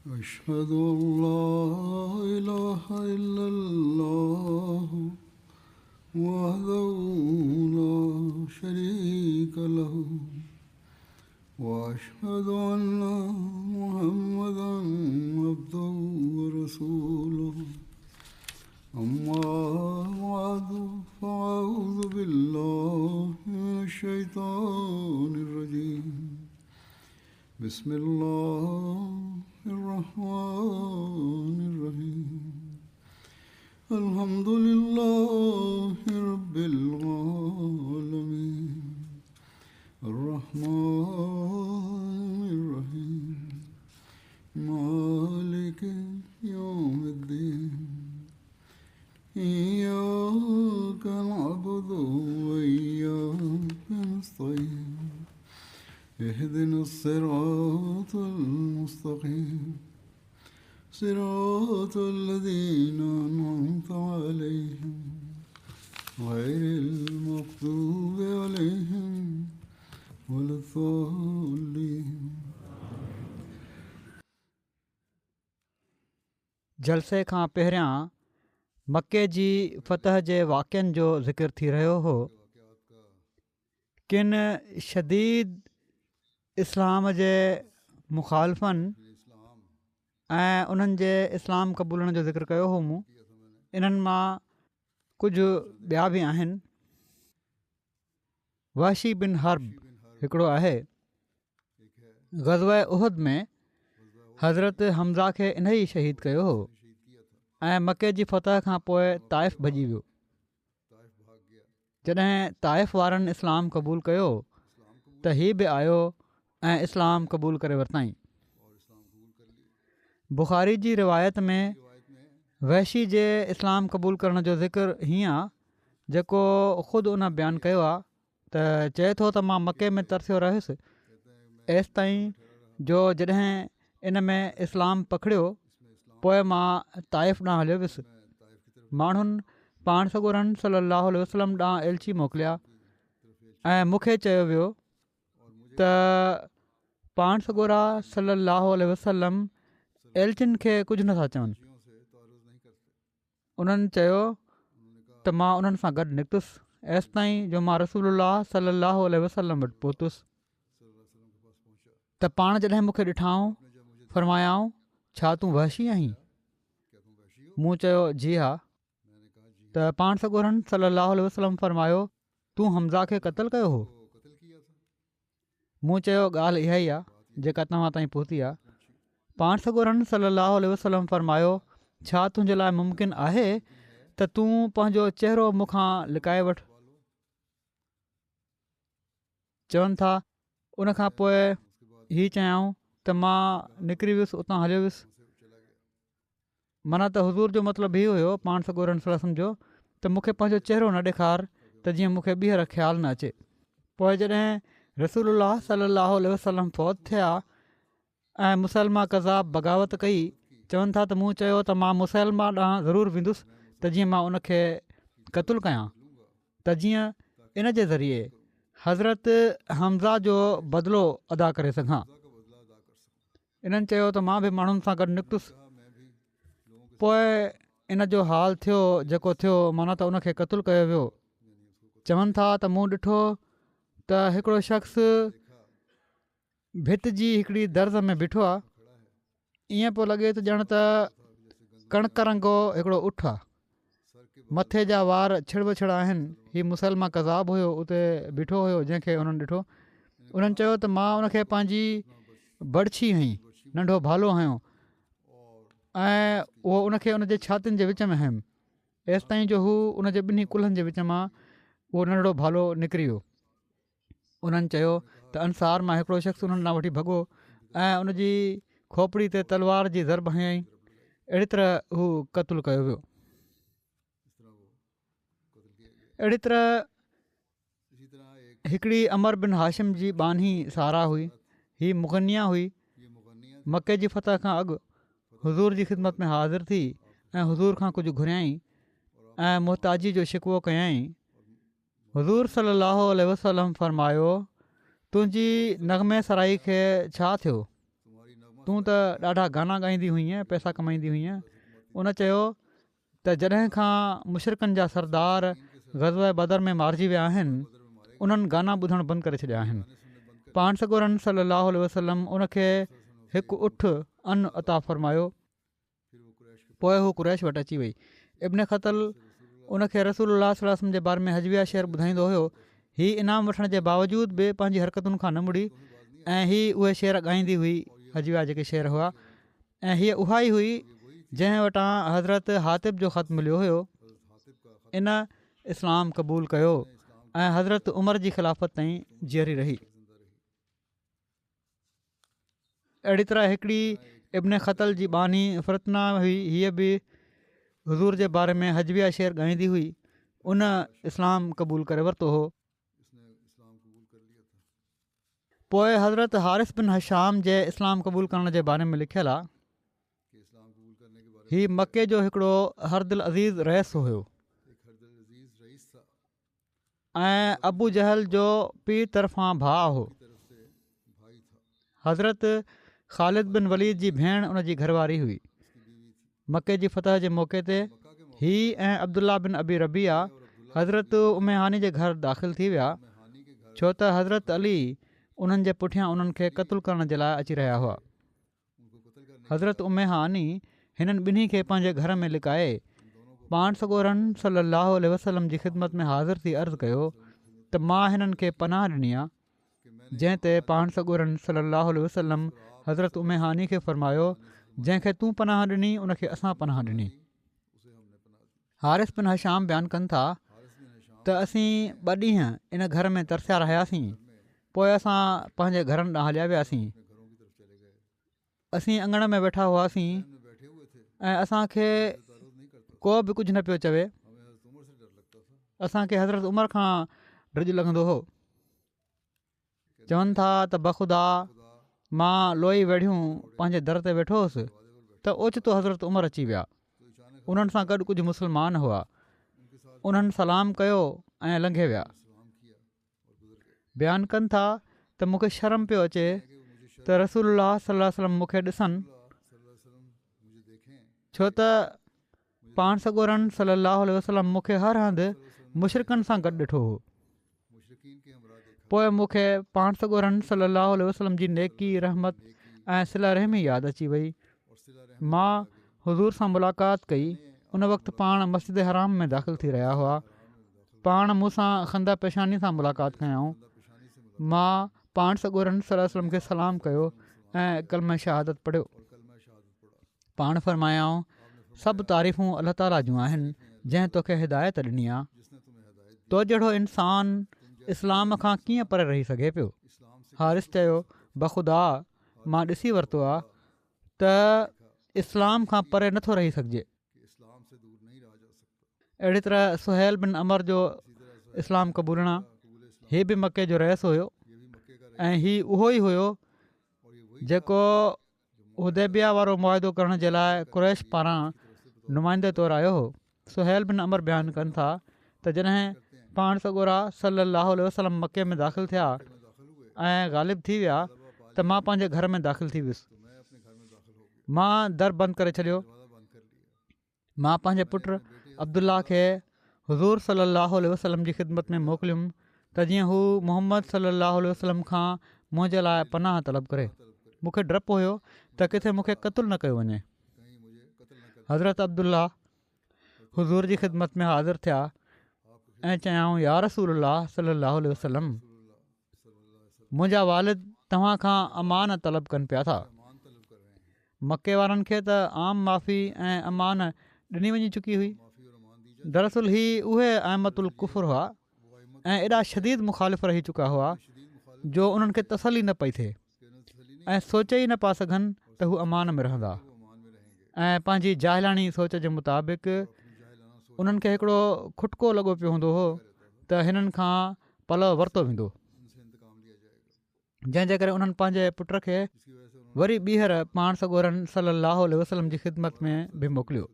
أشهد أن لا إله إلا الله وحده لا شريك له وأشهد أن محمدا عبده ورسوله أما بعد فأعوذ بالله من الشيطان الرجيم بسم الله الرحمن الرحيم الحمد لله رب العالمين الرحمن الرحيم مالك يوم الدين إياك نعبد وإياك نستعين اهدنا الصراط المستقيم صراط الذين أنعمت عليهم غير المغضوب عليهم ولا الضالين. जलसे खां पहिरियां मके जी फ़तह जे वाक़िअनि जो ज़िक्र थी रहियो हो। किन शदीद इस्लाम जे मुखालफ़नि ऐं उन्हनि जे इस्लाम क़बूलण जो ज़िक्र कयो हो मूं। इन्हनि मां कुझु ॿिया बि आहिनि। वहशी बिन हर्ब हिकिड़ो आहे। ग़ज़वा उहद में हज़रत हमज़ा खे इन ई शहीद कयो हो ऐं मके जी फ़तह खां पोइ ताइफ़ भॼी वियो। जॾहिं ताइफ़ वारनि इस्लाम क़बूल कयो त हीउ बि आयो ऐं इस्लाम क़बूल करे वरितईं। बुख़ारी जी रिवायत में वहशी जे इस्लाम क़बूल करण जो ज़िक्र हीअं आहे, जेको ख़ुदि उन बयानु कयो आहे त चए थो त मां मके में तरसियो रहियुसि एसि ताईं जो जॾहिं इन में इस्लाम पकड़ियो पोइ मां ताइफ़ ॾांहुं हलियो वियुसि। माण्हुनि पाण सॻोरनि सलाहु वसलम ॾांहुं एलची मोकिलिया ऐं मूंखे चयो वियो त पाण सॻोरा सलाहु वसलम एलचिन खे कुझु नथा चवनि। उन्हनि चयो त मां उन्हनि सां गॾु निकितुसि एसि ताईं जो मां रसूलुल्लाह सलाहु वसलम वटि पहुतुसि त पाण जॾहिं मूंखे ॾिठाऊं फ़रमायाऊं छा तूं वहशी आहीं? मूं चयो जी हा। त पाण सॻोरनि सलाहु वसलम फ़रमायो तूं हमज़ा खे क़तलु कयो हो? मूं चयो ॻाल्हि इहा ई आहे जेका तव्हां ताईं पहुती आहे। पाण सॻोरनि सलाहु वसलम फ़रमायो छा तुंहिंजे लाइ मुमकिन आहे त तूं पंहिंजो चहिरो मूंखां लिकाए वठि? चवनि था उनखां पोइ हीअ चयाऊं त मां निकिरी वियुसि, उतां हलियो वियुसि। माना त हुज़ूर जो मतिलबु इहो हुयो पाण सॻोरनि सलम जो त मूंखे पंहिंजो चहिरो न ॾेखार त जीअं मूंखे ॿीहर ख़्यालु न अचे। पोइ जॾहिं रसूलुल्लाह सलाहु वसलम फ़ौत थिया ऐं मुसलमा कज़ाब बग़ावत कई, चवनि था त मूं चयो त मां मुसलमा ॾांहुं ज़रूरु वेंदुसि त जीअं मां उनखे क़तलु कयां त जीअं इन जे ज़रिए हज़रत हमज़ा जो बदिलो अदा करे सघां। इन्हनि चयो त मां बि माण्हुनि सां गॾु निकितुसि। पोइ इन जो हाल थियो जेको थियो, माना त उनखे क़तलु कयो वियो। चवनि था त मूं ॾिठो त हिकिड़ो शख़्स भित जी हिकिड़ी दर्ज़ में बीठो आहे। ईअं पियो लॻे त ॼण त कणक रंगो हिकिड़ो उठ आहे, मथे जा वार छिड़ आहिनि। हीउ मुसलमा कज़ाब हुयो उते बीठो हुयो जंहिंखे उन्हनि ॾिठो। उन्हनि चयो त मां उनखे पंहिंजी बड़छी हईं, नंढो भालो हयो ऐं उहो उनखे उनजे छातियुनि जे विच में हयुमि एसि ताईं जो हू उनजे ॿिन्ही कुल्हनि जे विच मां उहो नंढड़ो भालो निकिरी वियो। उन्हनि चयो त अंसार मां हिकिड़ो शख़्स उन्हनि ॾांहुं वठी भॻो ऐं उनजी खोपड़ी ते तलवार जी ज़रब हयईं। अहिड़ी तरह हू क़तलु कयो वियो। अहिड़ी तरह हिकिड़ी अमर बिन हाशिम जी बानी सारा हुई। हीअ मुग़निया हुई। मके जी फ़तह खां अॻु हुज़ूर जी ख़िदमत में हाज़िर थी ऐं हुज़ूर खां कुझु घुरियईं ऐं मुहताजी जो शिकवो कयईं। हुज़ूर सलाहु वसलम फ़रमायो तुंहिंजी नग़मे सराई खे छा थियो? तूं त ॾाढा गाना ॻाईंदी हुईं, पैसा कमाईंदी हुईं। उन चयो त जॾहिं खां मुशरिकनि जा सरदार ग़ज़वा बदर में मारिजी विया आहिनि, उन्हनि गाना ॿुधणु बंदि करे छॾिया आहिनि। पाण सॻोरनि सलाहु वसलम उनखे हिकु उठ अन अता फ़रमायो। पोइ हू कुरैश वटि अची वई। इब्न ख़तल उनखे रसूलुल्लाह सल्लल्लाहु अलैहि वसल्लम जे बारे में हजविया शेर ॿुधाईंदो हुयो। हीअ इनाम वठण जे बावजूदि बि पंहिंजी हरकतुनि खां न मुड़ी ऐं हीअ उहे शेर ॻाईंदी हुई, हजविया जेके शेर हुआ। ऐं हीअ उहा ई हुई जंहिं वटां हज़रत हातिब जो ख़तु मिलियो हुयो। इन इस्लाम क़बूल कयो ऐं हज़रत उमर जी ख़िलाफ़त ताईं जीअरी रही। अहिड़ी तरह हिकिड़ी इब्न ख़तल जी बानी फ़रतना हुई, हीअ बि हुज़ूर जे बारे में हजविया शेर ॻाईंदी हुई। उन इस्लाम क़बूल करे वरितो हो। पोइ हज़रत हारिस बिन हशाम जे इस्लाम क़बूल करण जे बारे में लिखियलु आहे। हीउ मके जो हिकिड़ो हरदिल अज़ीज़ रईस हुयो ऐं अबू जहल जो पीउ तरफ़ां भाउ हो। हज़रत ख़ालिद बिन वलीद जी भेण उन जी घरवारी हुई। मके जी फतह जे मौक़े ते ही ऐं अब्दुल्ला बिन अबी रबिया हज़रत उमेहानी जे घर दाख़िल थी विया, छो त हज़रत अली उन्हनि जे पुठियां उन्हनि खे क़तलु करण जे लाइ अची रहिया हुआ। हज़रत उमेहानी हिननि ॿिन्ही खे पंहिंजे घर में लिकाए पाण सॻोरनि सलाहु वसलम जी ख़िदमत में हाज़िर थी अर्ज़ु कयो त मां हिननि खे पनाह ॾिनी आहे। जंहिं ते पाण सॻोरनि सलाहु वसलम हज़रत उमेहानी खे फ़रमायो, जंहिंखे तूं पनाह ॾिनी उनखे असां पनाह ॾिनी। हारिस बिन हशाम बयानु कनि था त असीं 2 ॾींहं इन घर में तरसिया रहियासीं। पोइ असां पंहिंजे घरनि ॾांहुं हलिया वियासीं। असीं अङण में वेठा हुआसीं ऐं असांखे को बि कुझु न पियो चवे। असांखे हज़रत उमर खां ड्रिज लॻंदो हो। चवनि था त बख़ुदा मां लोई वेढ़ियूं पंहिंजे दर ते वेठो हुउसि त ओचितो हज़रत उमर अची विया। उन्हनि सां गॾु कुझु मुस्लमान हुआ। उन्हनि सलाम कयो ऐं लंघे विया। बयानु कनि था त मूंखे शर्म पियो अचे त रसूलुल्लाह सल्लल्लाहु अलैहि वसल्लम मूंखे ॾिसनि, छो त पाण सॻोरनि सलाहु वसलम मूंखे हर हंधि मुशरिकनि सां गॾु ॾिठो हो। पोइ मूंखे पाण सॻोरनि सलाहु वसलम जी नेकी, रहमत ऐं सिला रहमी यादि अची वई। मां हुज़ूर सां मुलाक़ात कई। उन वक़्तु पाण मस्जिद हराम में दाख़िल थी रहिया हुआ। पाण मूंसां खंदा पेशानी सां मुलाक़ात कयऊं। मां पाण सॻोरनि सलाहु वसलम खे सलाम कयो ऐं कलमा शहादत पढ़ियो। पाण फ़रमायाऊं, सभु तारीफ़ूं अलाह ताला जूं आहिनि जंहिं तोखे हिदायत ॾिनी आहे। तो जहिड़ो इंसानु इस्लाम खां कीअं परे रही सघे पियो? हारिस चयो, बख़ुदा मां ॾिसी वरितो आहे त इस्लाम खां परे नथो रही सघिजे। अहिड़ी तरह सुहेल बिन अमर जो इस्लाम क़बूलणा, हीअ बि मके जो रईस हुयो ऐं हीअ उहो ई हुयो जेको हुदैबिया वारो मुआदो करण जे लाइ कुरैश पारां नुमाइंदे तौरु आयो हो। सुहेल बिन अमर बयानु कनि था त जॾहिं पाण सॻोरा सलाहु वसलम मके में दाख़िल थिया ऐं ग़ालिब थी विया त मां पंहिंजे घर में दाख़िल थी वियुसि। मां दर बंदि करे छॾियो। मां पंहिंजे पुटु अब्दुल्ला खे हुज़ूर सलाहु वसलम जी ख़िदमत में मोकिलियुमि त जीअं हू मोहम्मद सलाहु वसलम खां मुंहिंजे लाइ पनाह तलब करे। मूंखे डपु हुयो त किथे मूंखे क़तलु न कयो वञे। हज़रत अब्दुल्ला हुज़ूर जी ख़िदमत में हाज़िर थिया ऐं चयाऊं, या रसूलल्लाह सलाहु वसलम, मुंहिंजा वालिद तव्हां खां अमान तलब कनि पिया था। मके वारनि खे त आम माफ़ी ऐं अमान ॾिनी वञी चुकी हुई। दरअसल ही उहे अहमतुल कुफ़र हुआ ऐं एॾा शदीद मुख़ालिफ़ रही चुका हुआ जो उन्हनि खे तसली न पई थिए ऐं सोचे ई न पिया सघनि त हू अमान में रहंदा। ऐं पंहिंजी जाहिलाणी सोच जे मुताबिक़ उन्हनि खे हिकिड़ो खुटको लॻो पियो हूंदो हो त हिननि खां पलउ वरितो वेंदो, जंहिंजे करे उन्हनि पंहिंजे पुट खे वरी ॿीहर पाण सॻोरनि सलाहु वसलम जी ख़िदमत में बि मोकिलियो।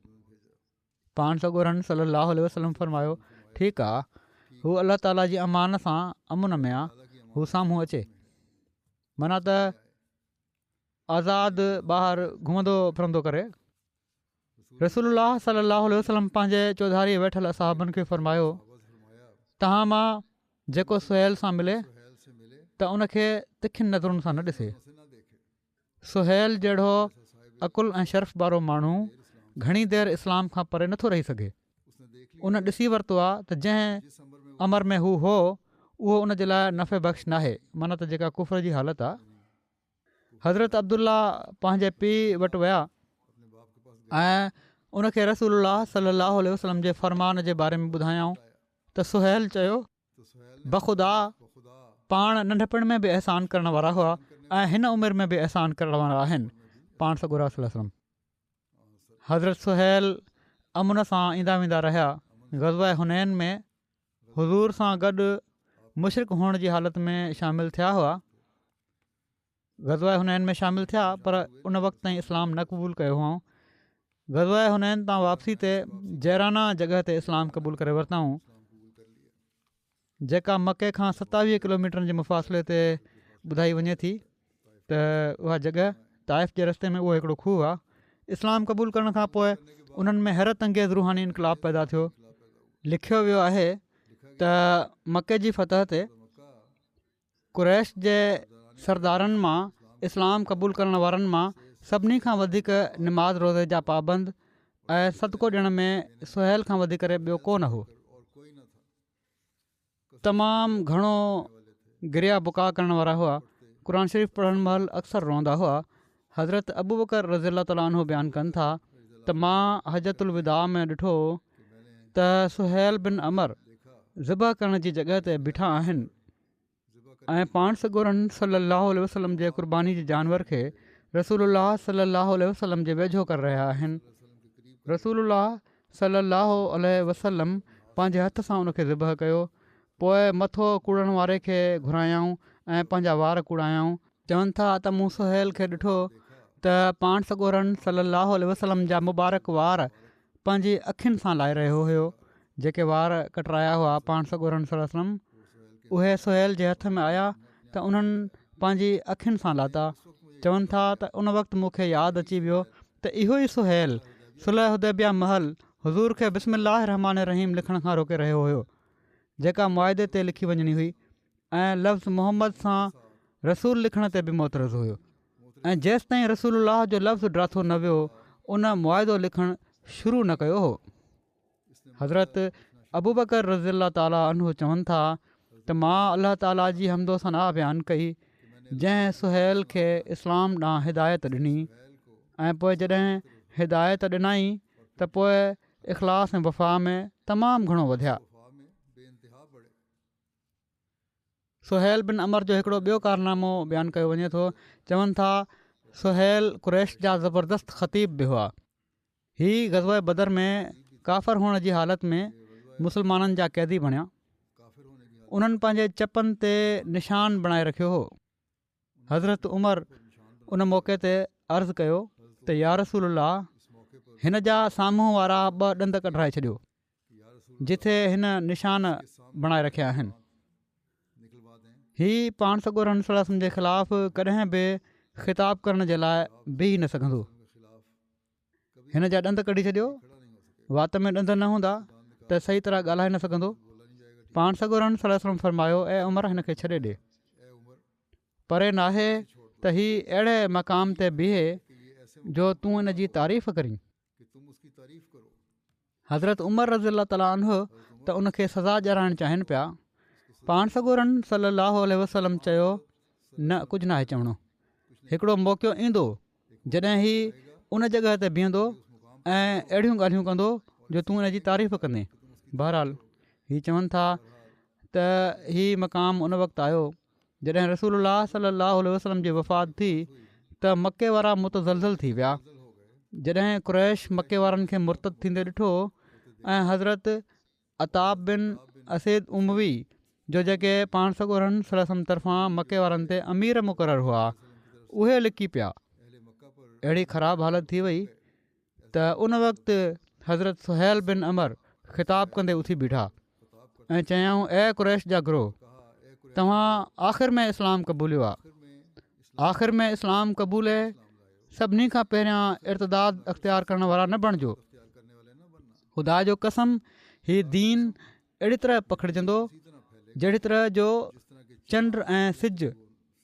पाण सॻोरनि सलाहु वसलम फ़रमायो, ठीकु आहे, हू अलाह ताला जी अमान सां अमुन में आहे, हू साम्हूं अचे। माना त आज़ादु ॿाहिरि घुमंदो फिरंदो करे। रसूलुल्लाह सल्लल्लाहु अलैहि वसल्लम पंहिंजे चौधारी वेठल साहबनि खे फ़रमायो, तव्हां मां जेको सुहेल सां मिले त उनखे तिखियुनि नज़रुनि सां न ॾिसे। सुहेल जहिड़ो अकुल ऐं शर्फ़ वारो माण्हू घणी देरि इस्लाम खां परे नथो रही सघे। उन ॾिसी वरितो आहे त जंहिं अमर में हू हो उहो उन जे लाइ नफ़े बख़्श नाहे, माना त जेका कुफर जी हालति आहे। हज़रत अब्दुल्ला पंहिंजे पीउ वटि विया ऐं उनखे रसूलुल्लाह सल्लल्लाहु अलैहि वसल्लम जे फ़रमान जे बारे में ॿुधायऊं त सुहेल चयो, बख़ुदा पाण नंढपण में बि अहसान करण वारा हुआ ऐं हिन उमिरि में बि अहसान करण वारा आहिनि। पाण सॻोरा सल्लल्लाहु। हज़रत सुहेल अमुन सां ईंदा वेंदा रहिया। ग़ज़वा हुनैन में हुज़ूर सां गॾु मुशरिक हुअण जी हालति में शामिलु थिया हुआ। ग़ज़वा हुनैन में शामिलु थिया पर उन वक़्तु ताईं इस्लाम न क़बूलु कयो हुओ। ग़ज़वा हुनैन तां वापसी ते जैराना जॻह ते इस्लाम क़बूलु करे वरिताऊं, जेका मके खां 27 किलोमीटरनि जे मुफ़ासिले ते ॿुधाई वञे थी। त उहा जॻह ताइफ़ जे रस्ते में उहो हिकिड़ो खूह आहे। इस्लाम क़बूलु करण खां पोइ उन्हनि में हैरत अंगेज़ रूहानी इनकलाब पैदा थियो। लिखियो वियो आहे त मके जी फतह ते कुरैश जे सरदारनि मां इस्लाम क़बूलु करण वारनि मां सभिनी खां वधीक निमाज़ रोज़े जा पाबंद ऐं सदको ॾियण में सुहेल खां वधी करे ॿियो को न हो। तमामु घणो गिरिया बुका करण वारा हुआ। क़ुर शरीफ़ पढ़ण महिल अक्सर रोअंदा हुआ। हज़रत अबू बकर रज़ियल्लाहु ताला अन्हु बयानु कनि था त मां हजतुल विदा में ॾिठो त सुहेल बिन अमर ज़िबह करण जी जॻह ते बीठा आहिनि ऐं पाण सॻोरनि सल्लल्लाहु अलैहि वसल्लम जे क़ुर्बानी जे जानवर खे रसूलुल्लाह सल्लल्लाहु अलैहि वसल्लम जे वेझो करे रहिया आहिनि। रसूलुल्लाह सल्लल्लाहु अलैहि वसल्लम पंहिंजे हथ सां उनखे ज़िबह कयो, पोइ मथो कूड़ण वारे खे घुरायऊं ऐं पंहिंजा वार कूड़ायऊं। चवनि था त मूं सुहेल खे ॾिठो त पाण सॻोरनि सल्लल्लाहु अलैहि वसल्लम जा मुबारक वार पंहिंजी अखियुनि सां लाहे रहियो हुयो। जेके वार कटराया हुआ पाण सॻोरनि सल्लल्लाहु अलैहि वसल्लम, उहे सुहेल जे हथ में आया त उन्हनि पंहिंजी अखियुनि सां लाता। चवनि था त उन वक़्तु मूंखे यादि अची वियो त इहो ई सुहेल सुलह हुदैबिया महल हुज़ूर खे बिस्मिल्लाह रहमान रहीम लिखण खां रोके रहियो हुयो, जेका मुआदे ते लिखी वञणी हुई ऐं लफ़्ज़ मोहम्मद सां रसूल लिखण ते बि मोतरज़ हुयो। ऐं जेसि ताईं रसूलुल्लाह जो लफ़्ज़ ड्राथो न वियो उन मुआदो लिखणु शुरू न कयो हो। हज़रत अबू बकर रज़ियल्लाहु ताला अन्हु चवनि था त मां अलाह ताला जी हमदो सना बयानु कई जंहिं सुहेल खे इस्लाम ॾांहुं हिदायत ॾिनी ऐं पोइ जॾहिं हिदायत ॾिनई त पोइ इख़लास ऐं वफ़ा में तमामु घणो वधिया। सुहेल बिन अमर जो हिकिड़ो ॿियो कारनामो बयानु कयो वञे थो। चवनि था सुहेल कुरैश जा ज़बरदस्त ख़तीब बि हुआ। हीअ ग़ज़वा बदर में काफ़िर हुअण जी हालति में मुस्लमाननि जा क़ैदी बणिया। उन्हनि पंहिंजे चपनि ते निशान बणाए रखियो हो। हज़रत उमर उन मौक़े ते अर्ज़ु कयो त या रसूलल्लाह, हिन जा साम्हूं वारा 2 ॾंद कढाए छॾियो जिथे हिन निशान बणाए रखिया आहिनि। हीअ पाण सॻोरनि सल्लल्लाहु अलैहि वसल्लम जे ख़िलाफ़ु कॾहिं बि ख़िताब करण जे लाइ बीह न सघंदो। हिन जा ॾंद कढी छॾियो, वात में ॾंद न हूंदा त सही तरह ॻाल्हाए न सघंदो। पाण सॻोरनि सल्लल्लाहु अलैहि वसल्लम फरमायो, ऐं उमर हिन खे छॾे ॾे, परे नाहे त हीअ अहिड़े मक़ाम ते बीहे जो तूं इन जी तारीफ़ करीं। हज़रत उमर रज़ियल्लाहु ताला अन्हु त उनखे सज़ा ॾियाराइणु चाहिनि पिया। पाण सॻोरनि सल्लल्लाहु अलैहि वसल्लम चयो, न कुझु नाहे चवणो। हिकिड़ो मौक़ो ईंदो जॾहिं हीअ उन जॻह ते बीहंदो ऐं अहिड़ियूं ॻाल्हियूं कंदो जो तूं इन जी तारीफ़ कंदे। बहरहाल हीअ चवनि था त हीअ मक़ाम उन वक़्तु आयो जॾहिं रसूलुल्लाह सल्लल्लाहु अलैहि वसल्लम जी वफ़ात थी त मके वारा मुतज़लज़ल थी विया। जॾहिं कुरैश मके वारनि खे मुर्तद थींदे ॾिठो ऐं हज़रत अताब बिन असीद उमवी जो जेके पाण सॻोरनि सल्लल्लाहु अलैहि वसल्लम तरफ़ां मके वारनि ते अमीर मुक़ररु हुआ उहे लिकी पिया। अहिड़ी ख़राबु हालति थी वई त उन वक़्तु हज़रत सुहेल बिन अमर ख़िताब कंदे उथी बीठा ऐं चयऊं, ऐं कुरैश जा गिरोह, तव्हां आख़िर में इस्लाम क़बूलियो आहे। आख़िर में इस्लाम क़बूले सभिनी खां पहिरियां इर्तदाद अख़्तियार करण वारा न बणिजो। ख़ुदा जो कसम, हीउ दीन अहिड़ी तरह पखिड़िजंदो जहिड़ी तरह जो चंड ऐं सिज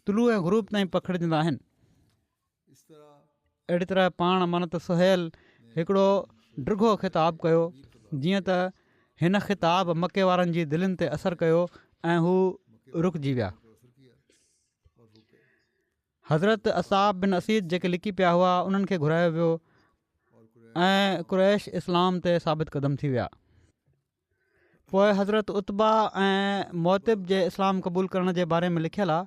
तुलू ऐं ग़ुरूब ताईं पखिड़िजंदा आहिनि। अहिड़ी तरह पाण मनत सुहेल हिकिड़ो डिघो ख़िताबु कयो, जीअं त हिन ख़िताब मके वारनि जी दिलनि ते असरु कयो ऐं हू रुकिजी विया। हज़रत असाब बिन असीद जेके लिकी पिया हुआ, उन्हनि खे घुरायो वियो ऐं कुरैश इस्लाम ते साबित क़दम थी विया। पोइ हज़रत उत्बा ऐं मोतिब जे इस्लाम क़बूल करण जे बारे में लिखियलु आहे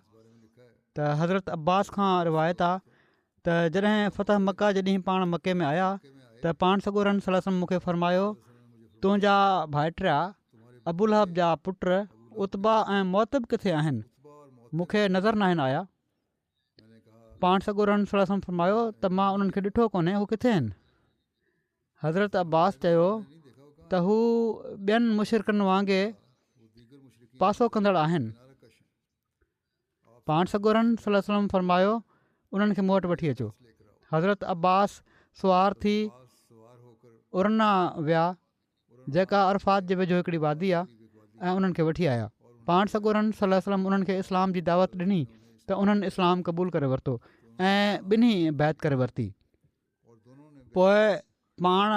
त हज़रत अब्बास खां रिवायत आहे त जॾहिं फ़तह मका जे ॾींहुं पाण मके में आया त पाण सॻोरन सल्लल्लाहु अलैहि वसल्लम मूंखे फ़रमायो, तुंहिंजा भाइटिया अबू लहब जा पुट उत्बा ऐं मोतिब किथे आहिनि? मूंखे नज़र न आहिनि आया। पाण सॻोरन सल्लल्लाहु अलैहि वसल्लम फ़रमायो त मां उन्हनि खे ॾिठो कोन्हे, हू किथे आहिनि? हज़रत अब्बास चयो त हू ॿियनि मुशरिकनि वांगुरु पासो कंदड़ आहिनि। पाण सॻोरन सल्लल्लाहु अलैहि वसल्लम फ़रमायो, उन्हनि खे मूं वटि वठी अचो। हज़रत अब्बास सुवार थी उरना विया, जेका अरफ़ात जे वेझो हिकिड़ी वादी आहे, ऐं उन्हनि खे वठी आया। पाण सॻोरन सल्लल्लाहु अलैहि वसल्लम उन्हनि खे इस्लाम जी दावत ॾिनी त उन्हनि इस्लाम क़बूल करे वरितो ऐं ॿिन्ही बैत करे वरिती। पोइ पाण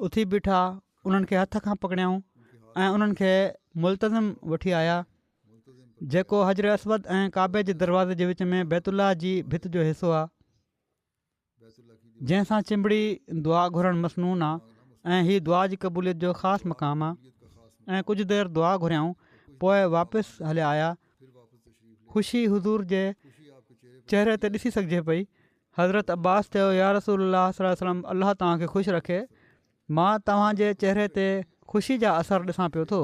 उथी बीठा, उन्हनि खे हथ खां पकड़ियाऊं ऐं उन्हनि खे मुल्तज़िम वठी आया, जेको हजर असवद ऐं काबे जे दरवाज़े जे विच में बैतुल्लाह जी भित जो हिसो आहे, जंहिंसां चिंबड़ी दुआ घुरणु मसनून आहे ऐं हीअ दुआ जी क़बूलियत जो ख़ासि मक़ामु आहे। ऐं कुझु देरि दुआ घुरियाऊं, पोइ वापसि हलिया आया। ख़ुशी हुज़ूर जे चहिरे ते ॾिसी सघिजे पई। हज़रत अब्बास चयो, या रसूलल्लाह सल्लल्लाहु अलैहि वसल्लम, अलाह तव्हांखे ख़ुशि रखे, मां तव्हांजे चहिरे ते ख़ुशी जा असर ॾिसां पियो थो।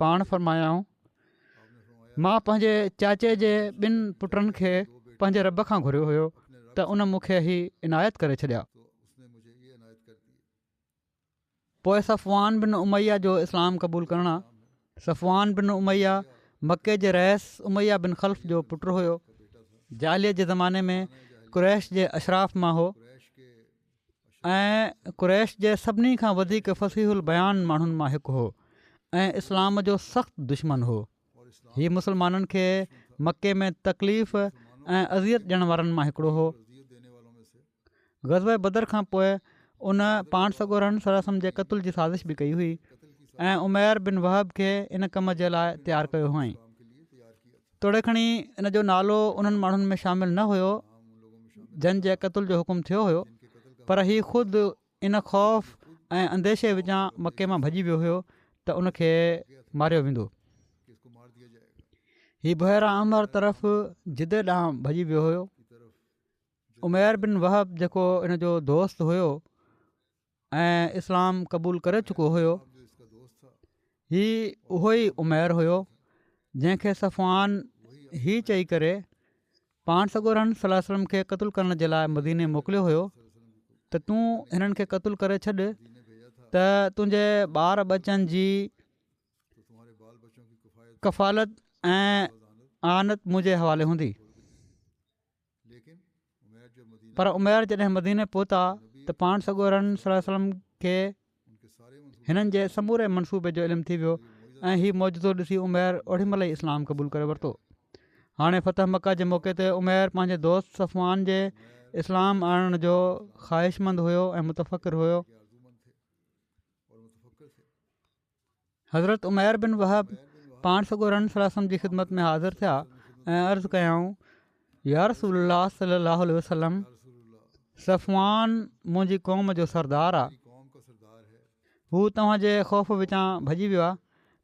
पाण फ़रमायाऊं, मां पंहिंजे चाचे जे ॿिनि पुटनि खे पंहिंजे रब खां घुरियो हुयो त उन मूंखे ई इनायत करे छॾिया। पोइ सफ़वान बिन उमैया जो इस्लाम क़बूल करणु। सफ़वान बिन उमैया मके जे रइस उमैया बिन ख़ल्फ़ जो पुटु हुयो। जाहिलियत जे ज़माने में कुरैश जे अशराफ़ मां हो ऐं कुरैश जे सभिनी खां वधीक फ़सीहुल बयान माण्हुनि मां हिकु हो ऐं इस्लाम जो सख़्तु दुश्मन हो। हीउ मुस्लमाननि खे मके में तकलीफ़ ऐं अज़ियत ॾियण वारनि मां हिकिड़ो हो। ग़ज़वे बदर खां पोइ उन पाण सॻोरन सल्लल्लाहु अलैहि वसल्लम जे क़त्ल जी साज़िश बि कई हुई ऐं उमैर बिन वहब खे इन कम जे लाइ तयारु कयो हुअईं। तोड़े खणी इन जो नालो उन्हनि माण्हुनि में शामिलु न हुयो जंहिं जे क़त्ल जो हुकुम थियो हुयो, पर हीउ ख़ुदि इन ख़ौफ़ ऐं अंदेशे विचां मके मां भॼी वियो हुयो त उनखे मारियो वेंदो। हीउ बहिरा अमर तरफ़ जिदे ॾांहुं भॼी वियो हुयो। उमैर बिन वहब जेको इन जो दोस्त हुयो ऐं इस्लाम क़बूल करे चुको हुयो, हीउ उहो ई उमैर हुयो जंहिंखे सफ़वान हीउ चई करे पाण सॻोरन सल्लल्लाहु अलैहि वसल्लम खे क़त्ल करण जे लाइ मदीने मोकिलियो हुयो त तूं हिननि खे क़त्ल करे छॾ त तुंहिंजे ॿार बचनि जी कफ़ालत ऐं आनत मुंहिंजे हवाले हूंदी। पर उमैर जॾहिं मदीने पहुता त पाण सॻोरन सल्लल्लाहु अलैहि वसल्लम खे हिननि जे समूरे मनसूबे जो इल्मु थी वियो ऐं हीउ मौजूदो ॾिसी उमैर ओॾी महिल ई इस्लाम क़बूल करे वरितो। हाणे फ़तह मका जे मौक़े ते उमैर पंहिंजे दोस्त सफ़वान जे इस्लाम आणण जो ख़्वाहिशमंद हुयो ऐं मुतफ़किर हुयो। हज़रत उमैर बिन वहब पाण सॻोरन सल्लल्लाहु अलैहि वसल्लम जी ख़िदमत में हाज़िर थिया ऐं अर्ज़ु कयाऊं, या रसूलल्लाह सल्लल्लाहु अलैहि वसल्लम, सफ़वान मुंहिंजी क़ौम जो सरदार आहे। हू तव्हांजे ख़ौफ़ विचां भॼी वियो आहे,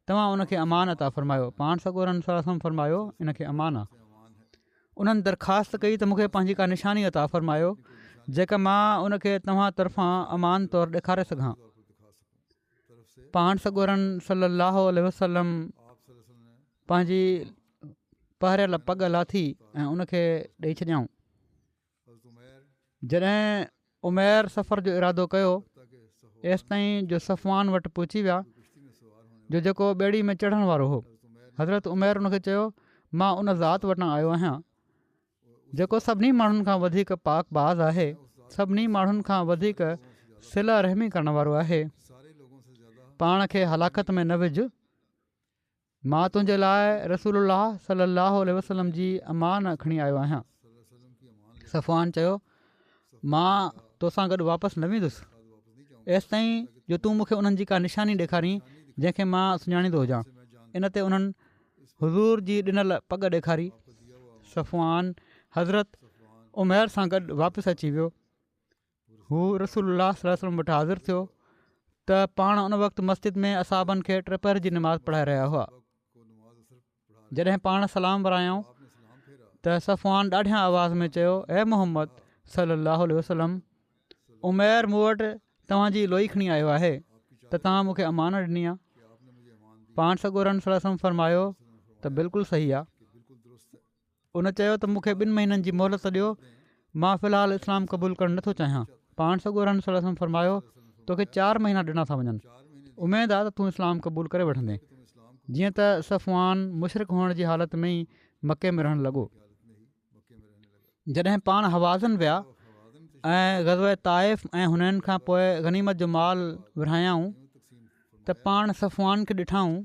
तव्हां उनखे अमान अता फ़रमायो। पाण सॻोरन सल्लल्लाहु अलैहि वसल्लम फ़रमायो, इनखे अमान आहे। उन्हनि दरख़्वास्त कई त मूंखे पंहिंजी का निशानी अता फ़रमायो जेका मां उनखे तव्हां तरफ़ां अमान तौरु ॾेखारे सघां। पाण सॻोरन सल्लल्लाहु अलैहि वसल्लम पंहिंजी पहिरियल पग लाथी ऐं उनखे ॾेई छॾियऊं। जॾहिं उमैर सफ़र जो इरादो कयो एसि ताईं जो सफ़वान वटि पहुची विया जो जेको ॿेड़ी में चढ़ण वारो हो। हज़रत उमैर उनखे चयो, मां उन ज़ात वटां आयो आहियां जेको सभिनी माण्हुनि खां वधीक पाक बाज़ आहे, सभिनी माण्हुनि खां वधीक सिला रहमी करण वारो आहे। पाण खे हलाकत में न विझ। मां तुंहिंजे लाइ रसूलुल्लाह सल्लल्लाहु अलैहि वसल्लम जी अमान खणी आयो आहियां। सफ़वान चयो, मां तोसां गॾु वापसि न वेंदुसि एसि ताईं जो तूं मूंखे उन्हनि जी का निशानी ॾेखारीं जंहिंखे मां सुञाणींदो हुजां। इन ते उन्हनि हुज़ूर जी ॾिनल पग ॾेखारी। सफ़वान हज़रत उमैर सां गॾु वापसि अची वियो। हू रसूलुल्लाह सल्लल्लाहु अलैहि वसल्लम वटि हाज़िर थियो त पाण उन वक़्तु मस्जिद में असाबनि खे ट्रिपहर जी नमाज़ पढ़ाए रहिया हुआ। जॾहिं पाण सलाम वरायूं त सफ़वान ॾाढिया आवाज़ में चयो, ऐं मोहम्मद सल्लल्लाहु अलैहि वसल्लम, उमैर मूं वटि तव्हांजी लोई खणी आयो आहे त तव्हां मूंखे अमान ॾिनी आहे। पाण सॻोरनि सल्लल्लाहु अलैहि वसल्लम फरमायो त बिल्कुलु सही आहे। उन चयो त मूंखे 2 महीननि जी मोहलत ॾियो, मां फ़िलहालु इस्लाम क़बूलु करणु नथो चाहियां। पाण सॻोरनि सल्लल्लाहु अलैहि वसल्लम फरमायो, तोखे 4 महीना ॾिना था वञनि, उमेदु आहे त तूं इस्लाम क़बूलु करे वठंदे। जीअं त सफ़वान मुशरिक हुअण जी हालत में ई मके में रहणु लॻो। जॾहिं पाण हवाज़न विया ऐं ग़ज़वे ताइफ़ ऐं हुननि खां पोइ गनीमत जो माल विरहायाऊं त पाण सफ़वान खे ॾिठाऊं।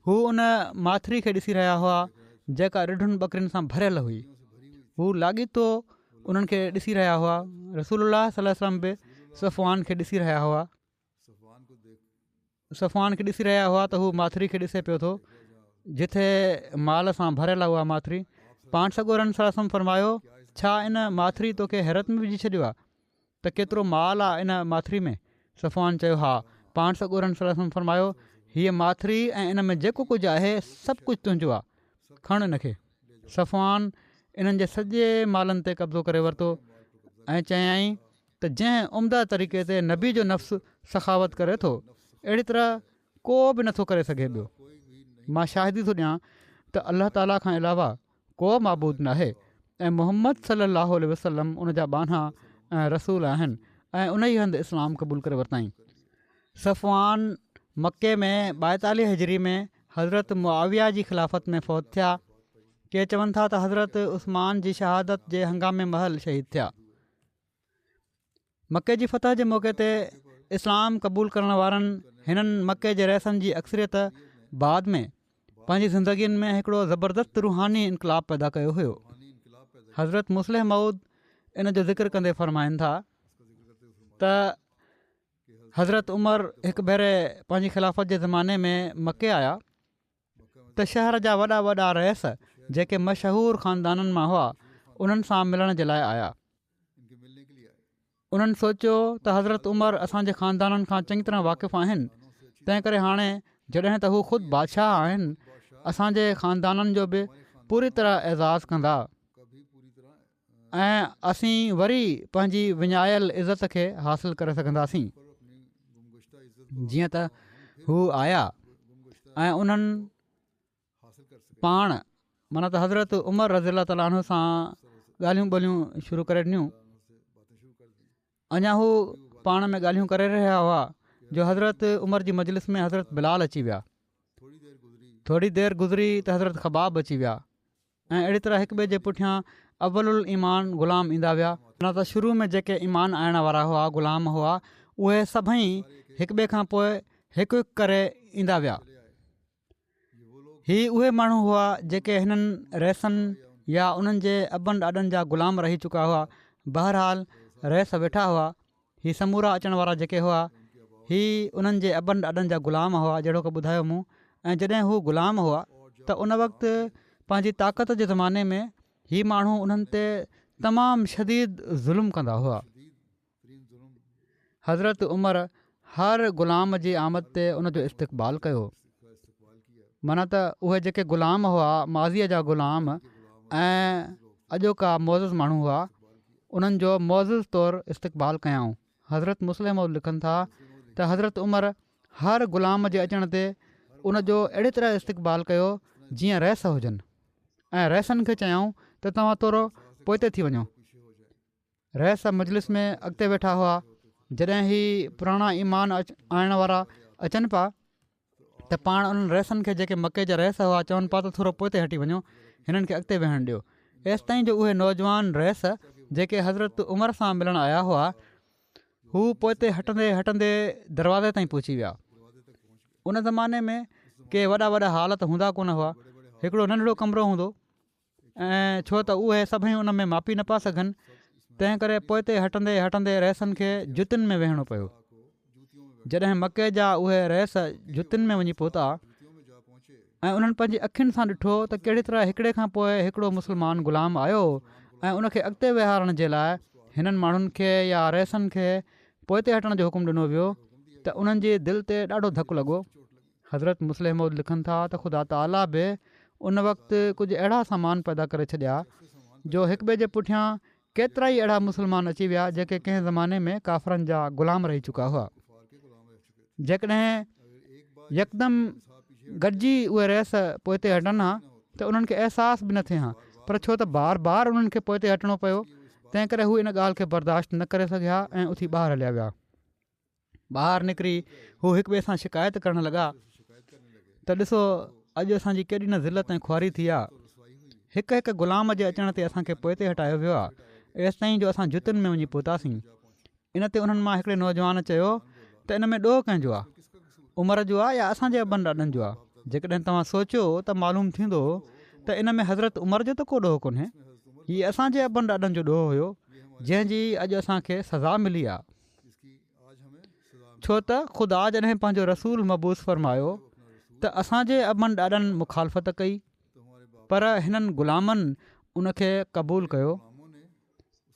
हू उन माथिरी खे ॾिसी रहिया हुआ जेका ॾुढुनि ॿकरियुनि सां भरियल हुई। हू लाॻीतो उन्हनि खे ॾिसी रहिया हुआ। रसूलुल्लाह सल्लल्लाहु अलैहि वसल्लम बि सफ़वान खे ॾिसी रहिया हुआ। सफ़वान खे ॾिसी रहिया हुआ त हू माथिरी खे ॾिसे पियो थो जिथे माल सां भरियल हुआ माथिरी। पाण सॻोरनि सल्लल्लाहु अलैहि वसल्लम फरमायो, छा इन माथिरी तोखे हैरत में विझी छॾियो आहे त केतिरो माल आहे इन माथिरी में? सफ़वान चयो, हा। पाण सॻोरनि सल्लल्लाहु अलैहि वसल्लम फरमायो, हीअ माथिरी ऐं इन में जेको कुझु आहे सभु कुझु तुंहिंजो आहे, खण इनखे। सफ़वान इन्हनि जे सॼे मालनि ते कब्ज़ो करे वरितो ऐं चयाईं त जंहिं उम्दा तरीक़े ते नबी जो नफ़्स सखावत करे थो, अहिड़ी तरह को बि नथो करे सघे ॿियो। मां शाहिदी थो ॾियां त अलाह ताला खां अलावा को माबूद न आहे ऐं मोहम्मद सल्लल्लाहु अलैहि वसल्लम उन जा बाना ऐं रसूल आहिनि ऐं उन ई हंधि इस्लाम क़बूलु करे वरिताईं। सफ़वान मके में 42 हिजरी में हज़रत मुआविया जी ख़िलाफ़त में फ़ौत थिया। के चवनि था त हज़रत उस्मान जी शहादत जे हंगामे महल शहीद थिया। मके जी फ़तह जे मौक़े ते इस्लाम क़बूलु करण वारनि हिननि मके जे रहिसनि जी अक्सरियत बाद में पंहिंजी ज़िंदगीअ में हिकिड़ो ज़बरदस्त रूहानी इनकलाब पैदा कयो हुयो। हज़रत मुस्लिम मऊद इन जो ज़िक्र कंदे फ़रमाइनि था त हज़रत उमर हिकु भेरे पंहिंजी ख़िलाफ़त जे ज़माने में मके आया त शहर जा वॾा वॾा रहिस जेके मशहूरु ख़ानदाननि मां हुआ उन्हनि सां मिलण जे लाइ आया। उन्हनि सोचियो त हज़रत उमर असांजे ख़ानदाननि खां चङी तरह वाक़िफ़ु आहिनि, तंहिं करे हाणे जॾहिं त हू ख़ुदि बादशाह आहिनि, असांजे ख़ानदाननि जो बि पूरी तरह एज़ाज़ कंदा ऐं असीं वरी पंहिंजी विञायल इज़त खे हासिलु करे सघंदासीं। जीअं त हू आया ऐं उन्हनि पाण माना त हज़रत उमर रज़ियल्लाहु ताला अन्हु सां ॻाल्हियूं ॿोलियूं शुरू करे ॾिनियूं। अञा हू पाण में ॻाल्हियूं करे रहिया हुआ जो हज़रत उमर जी मजलिस में हज़रत बिलाल अची विया। थोरी देरि गुज़री त हज़रत ख़बाब अची विया ऐं अहिड़ी तरह हिक ॿिए जे पुठियां अव्वलुल ईमान ग़ुलाम ईंदा विया। माना त शुरू में जेके ईमान आणण वारा हुआ ग़ुलाम हुआ उहे सभई हिक ॿिए खां पोइ हिकु हिकु करे ईंदा विया। ही उहे माण्हू हुआ जेके हिननि रहिसनि या उन्हनि जे अबनि ॾाॾनि जा ग़ुलाम रही चुका हुआ। बहरहाल रहिस वेठा हुआ। ही समूरा अचण वारा जेके हुआ ही उन्हनि जे अबनि ॾाॾनि जा ग़ुलाम हुआ जहिड़ो की ॿुधायो मूं। ऐं जॾहिं हू ग़ुलाम हुआ त उन वक़्तु पंहिंजी ताक़त जे ज़माने में ही माण्हू उन्हनि ते तमामु शदीद ज़ुल्म कंदा हुआ। हज़रत उमर हर ग़ुलाम जी आमद ते उनजो इस्तक़बाल कयो। माना त उहे जेके ग़ुलाम हुआ माज़ीअ जा ग़ुलाम ऐं अॼोका मोज़िज़ माण्हू हुआ उन्हनि जो मोज़िज़ तौरु इस्तक़बाल कयाऊं। हज़रत मुस्लिम लिखनि था त हज़रत उमर हर ग़ुलाम जे अचण ते उनजो अहिड़ी तरह इस्तक़बाल कयो जीअं रहिस हुजनि ऐं रहिसनि खे चयाऊं त तव्हां थोरो पोइते थी वञो। रहिस मजलिस में अॻिते वेठा हुआ। जॾहिं ही पुराणा ईमान आणण वारा अचनि पिया त पाण उन्हनि रहिसनि खे जेके मके जा रहिस हुआ चवनि पिया त थोरो पोइते हटी वञो, हिननि खे अॻिते वेहणु ॾियो। एसि ताईं जो उहे नौजवान रहिस जेके हज़रत उमर सां मिलणु आया हुआ, हू पोइ हटंदे हटंदे दरवाज़े ताईं पहुची विया। उन ज़माने में के वॾा वॾा हालत हूंदा कोन हुआ, हिकिड़ो नंढिड़ो कमिरो हूंदो, ऐं छो त उहे सभई उन में मापी न पिया सघनि, तंहिं करे पोइ हटंदे हटंदे रहिसनि खे जुतियुनि में वेहणो पियो। जॾहिं मके जा उहे रहिस जुतियुनि में वञी पहुता ऐं उन्हनि पंहिंजी अखियुनि सां ॾिठो त कहिड़ी तरह हिकिड़े खां पोइ हिकिड़ो मुस्लमान ग़ुलाम आयो ऐं उनखे अॻिते विहारण जे लाइ हिननि माण्हुनि खे या रहिसनि खे पोइ हटण जो हुकुम ॾिनो वियो, त उन्हनि जी दिलि ते ॾाढो धकु लॻो। हज़रत मुस्लिम मौद लिखनि था त ख़ुदा ताला बि उन वक़्तु कुझु अहिड़ा सामान पैदा करे छॾिया जो हिक ॿिए जे पुठियां केतिरा ई अहिड़ा मुस्लमान अची विया जेके कंहिं ज़माने में काफ़रनि जा ग़ुलाम रही चुका हुआ। जेकॾहिं यकदमि गॾिजी उहे रहिस पोइ हटनि हा त उन्हनि खे अहसासु बि न थिए हा, पर छो त बार बार उन्हनि खे पोइ हटणो पियो, तंहिं करे हू इन ॻाल्हि खे बर्दाश्त न करे सघिया ऐं उथी ॿाहिरि हलिया विया। ॿाहिरि निकिरी हू हिक ॿिए सां शिकायत करणु लॻा त ॾिसो अॼु असांजी केॾी न ज़िलत ऐं खुआरी थी आहे, हिकु हिकु ग़ुलाम जे अचण ते असांखे पोइ हटायो वियो आहे, एसि ताईं जो असां जुतियुनि में वञी पहुतासीं। इन ते उन्हनि मां हिकिड़े नौजवान चयो त इन में ॾोह कंहिंजो आहे, उमिरि जो आहे या असांजे अॿनि ॾाॾनि जो आहे? जेकॾहिं तव्हां सोचियो त मालूम थींदो त इन में हज़रत उमिरि जो त को ॾोह कोन्हे, हीअ असांजे अॿनि ॾाॾनि जो ॾोह हुयो जंहिंजी अॼु असांखे सज़ा मिली आहे। छो त ख़ुदा जॾहिं पंहिंजो रसूल मबूस फ़रमायो त असांजे अॿनि ॾाॾनि मुखालफ़त कई, पर हिननि ग़ुलामनि उनखे क़बूलु कयो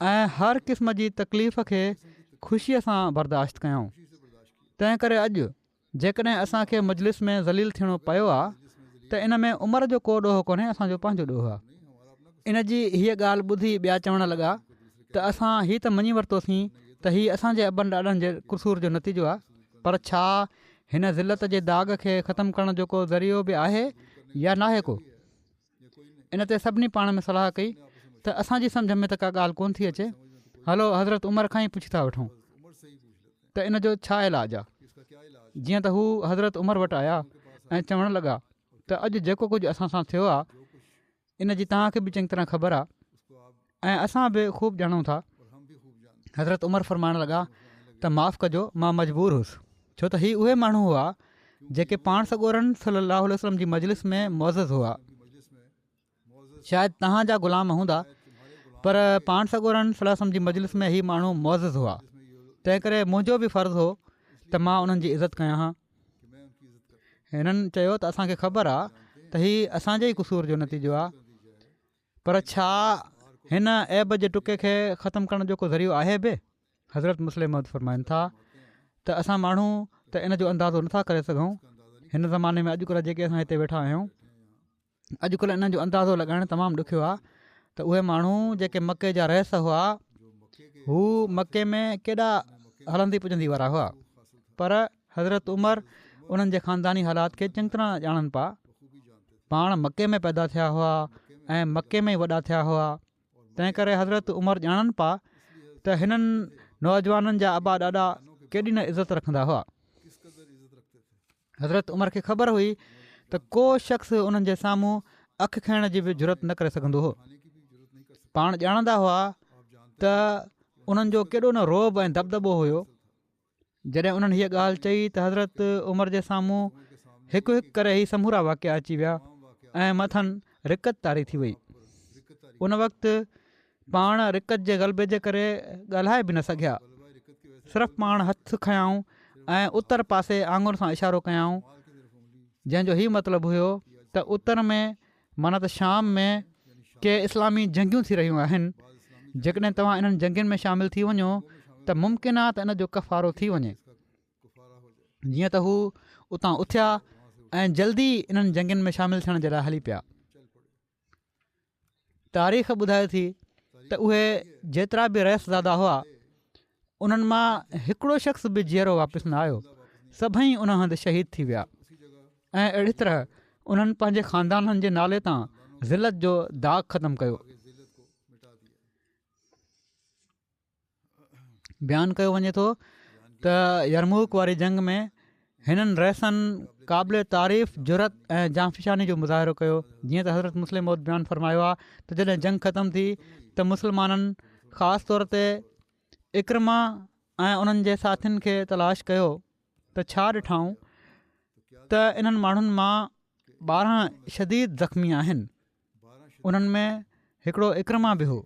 ऐं हर क़िस्म जी तकलीफ़ खे ख़ुशीअ सां बर्दाश्त कयऊं। तंहिं करे अॼु जेकॾहिं असांखे मजलिस में ज़लील थियणो पियो आहे त इन में उमिरि जो को ॾोह कोन्हे, असांजो पंहिंजो ॾोह आहे। इन जी हीअ ॻाल्हि ॿुधी ॿिया चवणु लॻा त असां हीअ त मञी वरितोसीं त हीअ असांजे अॿनि ॾाॾनि जे क़ुसूर जो नतीजो आहे, पर छा हिन ज़िलत जे दाग़ खे ख़तमु करण जो को ज़रियो बि आहे या नाहे को? इन ते सभिनी पाण में सलाह कई त असांजी सम्झ में त का ॻाल्हि कोन थी अचे, हलो हज़रत उमर खां ई पुछी था वठूं त इन जो छा इलाजु आहे। जीअं त हू हज़रत उमर वटि आया ऐं चवणु लॻा त अॼु जेको कुझु असां सां थियो आहे इन जी तव्हांखे बि चङी तरह ख़बर आहे ऐं असां बि ख़ूब ॼाणूं था। हज़रत उमर फ़रमाइणु लॻा त माफ़ु कजो, मां मजबूर हुउसि, छो त हीअ उहे माण्हू हुआ जेके पाण सॻोरनि सल्लल्लाहु अलैहि वसल्लम जी मजलिस में मौज़ज़ हुआ। शायदि तव्हांजा ग़ुलाम हूंदा, पर पाण सॻोरनि सल्लल्लाहु अलैहि वसल्लम जी मजलिस में हीअ माण्हू मौज़ज़ हुआ, तंहिं करे मुंहिंजो बि फ़र्ज़ु हो त मां उन्हनि जी इज़त कयां हा। हिननि चयो त असांखे ख़बर आहे त हीअ असांजे ई क़ुसूर जो नतीजो आहे, पर छा हिन ऐब जे टुके खे ख़तमु करण जो को ज़रियो आहे बि? हज़रत मुस्लिम मौद फ़रमाइनि था त असां माण्हू त इन जो अंदाज़ो नथा करे सघूं। हिन ज़माने में अॼुकल्ह जेके असां हिते वेठा आहियूं, अॼुकल्ह इन्हनि जो अंदाज़ो लॻाइणु तमामु ॾुखियो आहे त उहे माण्हू जेके मके जा रहिस हुआ हू मके में केॾा हलंदी पुॼंदी वारा हुआ, पर हज़रत उमर उन्हनि जे ख़ानदानी हालात खे चङी तरह ॼाणनि पिया। पाण मके में पैदा थिया हुआ ऐं मके में ई वॾा थिया हुआ, तंहिं करे हज़रत उमर ॼाणनि पिया त हिननि नौजवाननि जा अबा ॾाॾा केॾी न इज़त रखंदा हुआ। हज़रत उमर खे ख़बर हुई त को शख़्स उन्हनि जे साम्हूं अखि खाइण जी बि ज़रूरत न करे सघंदो हो। पाण ॼाणंदा हुआ त उन्हनि जो केॾो न रोब ऐं दबदबो हुयो। जॾहिं उन्हनि हीअ ॻाल्हि चई त हज़रत उमर जे साम्हूं हिकु हिकु करे ई समूरा वाक़िया अची विया ऐं मथनि रिकत तारी थी वई। उन वक़्तु पाण रिकत जे ग़लबे जे करे ॻाल्हाए बि न सघिया, सिर्फ़ु पाण हथु खयाऊं ऐं उतर पासे आङुर सां इशारो कयाऊं, जंहिंजो हीउ मतिलबु हुयो त उतर में माना त शाम में के इस्लामी जंगियूं थी रहियूं आहिनि, जेकॾहिं तव्हां इन्हनि जंगियुनि में शामिलु थी वञो त मुमकिन आहे त इन जो कफ़ारो थी वञे। जीअं त हू उतां उथिया ऐं जल्दी इन्हनि जंगियुनि में शामिलु थियण जे लाइ हली पिया। तारीख़ ॿुधाए थी त उहे जेतिरा बि रहिसज़ादा हुआ उन्हनि मां हिकिड़ो शख़्स बि जीअरो वापसि न आयो, सभई उन हंधि शहीद थी विया ऐं अहिड़ी तरह उन्हनि पंहिंजे ख़ानदाननि जे नाले तां ज़िलत जो दाग़ ख़तमु कयो। बयानु कयो वञे थो त यरमूक वारी जंग में हिननि रहसनि क़ाबिल तारीफ़ जुरत ऐं जांफ़िशानी जो मुज़ाहिरो कयो। जीअं त हज़रत मुस्लिम मौद बयानु फ़रमायो आहे त जॾहिं जंग ख़तमु थी त मुस्लमाननि ख़ासि तौर ते इकरमा ऐं उन्हनि जे साथियुनि खे तलाश कयो त छा ॾिठऊं त इन्हनि माण्हुनि मां 12 शदीद ज़ख़्मी आहिनि। उन्हनि में हिकिड़ो इकरमा बि हो।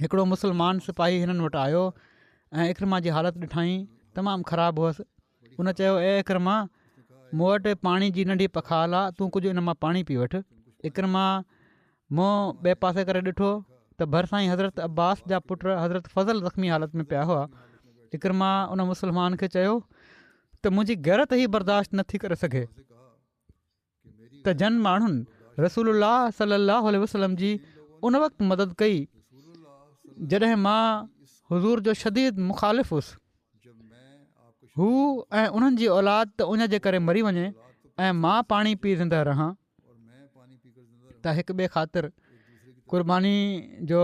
हिकिड़ो मुस्लमान सिपाही हिननि वटि आयो ऐं इकरमा जी हालति ॾिठाई तमामु ख़राबु हुअसि। उन चयो, ए इकरमा, मूं वटि पाणी जी नंढी पखाल आहे, तूं कुझु इन मां पाणी पी वठि। इकरमा मूं ॿिए पासे करे ॾिठो त भरिसां ई हज़रत अब्बास जा पुट हज़रत फज़ल ज़ख़्मी हालति में पिया हुआ। इकरमा उन मुस्लमान खे चयो त मुंहिंजी गैरत ई बर्दाश्त नथी करे सघे त जन माण्हुनि रसूलुल्लाह सल्लल्लाहु अलैहि वसल्लम जी उन वक़्तु मदद कई जॾहिं मां हुज़ूर जो शदीद मुख़ालिफ़ हुउसि। हू ऐं उन्हनि जी औलाद त उन जे करे मरी वञे ऐं मां पाणी पी ज़िंदह रहां त हिक ॿिए ख़ातिर क़ुर्बानी जो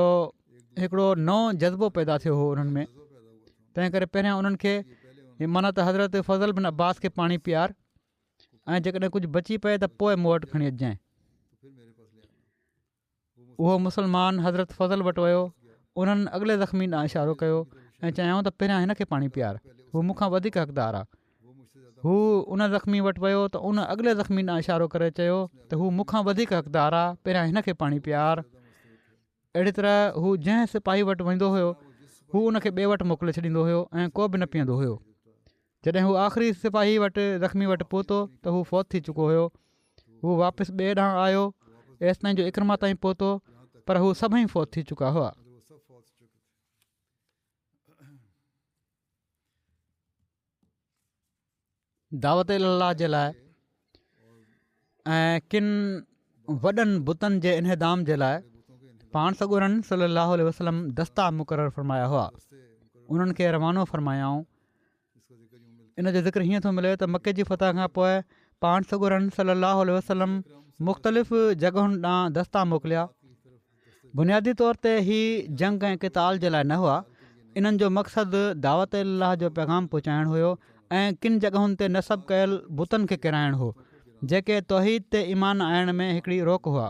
हिकिड़ो नओं जज़्बो पैदा थियो हो उन्हनि में। तंहिं करे पहिरियां उन्हनि खे माना त हज़रत फज़ल बिन अब्बास खे पाणी पीआर ऐं जेकॾहिं कुझु बची पए त पोइ मूं वटि खणी अचिजांइ। उहो मुस्लमान हज़रत फज़ल वटि वियो। उन्हनि अॻिले ज़ख़्मी ॾांहुं इशारो कयो ऐं चयाऊं त पहिरियां हिन खे पाणी पीआर, हू मूंखां वधीक हक़दारु आहे। हू उन ज़ख़्मी वटि वियो त उन अॻिले ज़ख़्मी ॾांहुं इशारो करे चयो त हू मूंखां वधीक हक़दारु आहे, पहिरियां हिन खे पाणी पीआर। अहिड़ी तरह हू जंहिं सिपाही वटि वेंदो हुयो हू उनखे ॿिए वटि मोकिले छॾींदो हुयो ऐं को बि न पीअंदो हुयो। जॾहिं हू आख़िरी सिपाही वटि ज़ख़्मी वटि पहुतो त हू फ़ौत थी चुको हुयो। हू वापसि ॿिए ॾांहुं आयो एसि ताईं जो इकरमा ताईं पहुतो, पर हू सभई फ़ौत थी चुका हुआ। दावत अल्लाह जे लाइ ऐं किन वॾनि बुतनि जे इन्हिदाम जे लाइ पाण सॻोरन सल्लल्लाहु अलैहि वसल्लम दस्ता मुक़ररु फ़रमाया हुआ। उन्हनि खे रवानो फ़रमायाऊं। इन जो ज़िक्र हीअं थो मिले त मके जी फतह खां पोइ पाण सॻोरन सल्लल्लाहु अलैहि वसल्लम मुख़्तलिफ़ जॻहुनि ॾांहुं दस्ता मोकिलिया। बुनियादी तौर ते ही जंग ऐं क़िताल जे लाइ न हुआ। इन्हनि जो मक़सदु दावत अल्लाह जो पैगाम पहुचाइणु हुयो ऐं किन जॻहुनि ते नसब कयल बुतनि खे किराइणु हो जेके तौहीद ते ईमान आणण में हिकिड़ी रोक हुआ,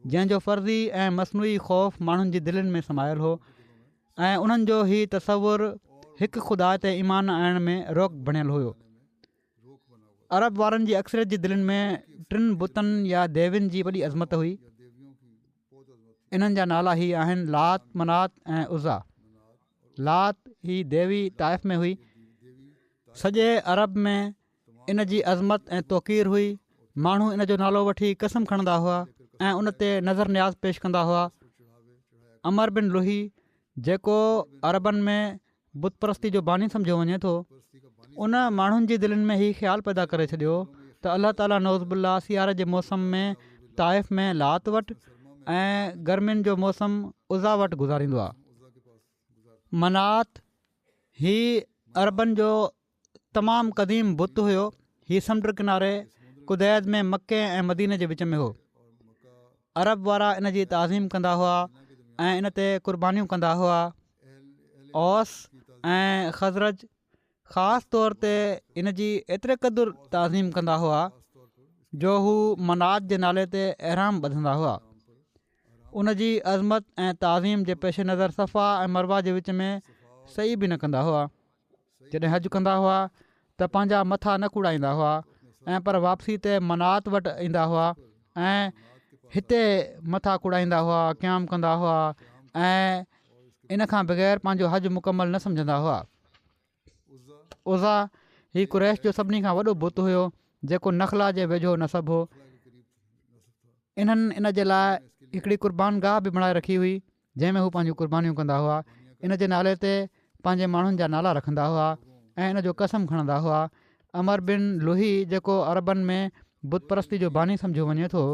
जंहिंजो फ़र्ज़ी ऐं मसनूई ख़ौफ़ माण्हुनि जी दिलनि में समायल हो ऐं उन्हनि जो ही तसवुरु हिकु ख़ुदा ते ईमान आणण में रोक बणियलु हुयो। अरब वारनि जी अक्सरियत जी दिलनि में टिनि बुतनि या देवियुनि जी वॾी अज़मत हुई। इन्हनि जा नाला ही आहिनि लात, मनात ऐं उज़ा। लात ही देवी ताइफ़ में हुई। सॼे अरब में इन जी अज़मत ऐं तौक़ीर हुई। माण्हू इन जो नालो वठी कसम खणंदा हुआ ऐं उन ते नज़र न्याज़ पेश कंदा हुआ। अमर बिन लुही, जेको अरबनि में बुत परस्ती जो बानी सम्झो वञे थो, उन माण्हुनि जी दिलनि में हीउ ख़्यालु पैदा करे छॾियो त अलाह ताला नौज़बिल्ला सियारे जे मौसम में ताइफ़ में लात वटि ऐं गर्मियुनि जो मौसम उज़ा वटि गुज़ारींदो आहे। मनात ही अरबनि जो तमामु क़दीम बुत हुयो। हीउ समुंड किनारे कुदैद में मके ऐं मदीने जे विच में हो। अरब वारा इन जी ताज़ीम कंदा हुआ ऐं इन ते क़ुर्बानियूं कंदा हुआ। औस ऐं ख़ज़रज ख़ासि तौर ते इन जी एतिरे क़दुरु ताज़ीम कंदा हुआ जो हू मनात जे नाले ते अहराम ॿधंदा हुआ। उन जी अज़मत ऐं ताज़ीम जे पेश नज़र सफ़ा ऐं मरवा जे विच में सही बि न कंदा हुआ। जॾहिं हज कंदा हुआ त पंहिंजा मथा न कुड़ाईंदा हुआ ऐं पर वापसी ते मनात वटि ईंदा हुआ ऐं हिते मथा कुड़ाईंदा हुआ, क़याम कंदा हुआ ऐं इन खां बग़ैर पंहिंजो हज मुकमल न सम्झंदा हुआ। उज़ा ही कुरैश जो सभिनी खां वॾो बुत हुयो जेको नखला जे वेझो नसब हो। इन्हनि इन जे लाइ हिकिड़ी क़ुर्बान गाह बि बणाए रखी हुई जंहिंमें हू पंहिंजूं क़ुर्बानियूं कंदा हुआ। इन जे नाले ते पंहिंजे माण्हुनि जा नाला रखंदा हुआ ऐं इन जो कसम खणंदा हुआ। अमर बिन लुही, जेको अरबनि में बुत परस्ती जो बानी सम्झो वञे थो,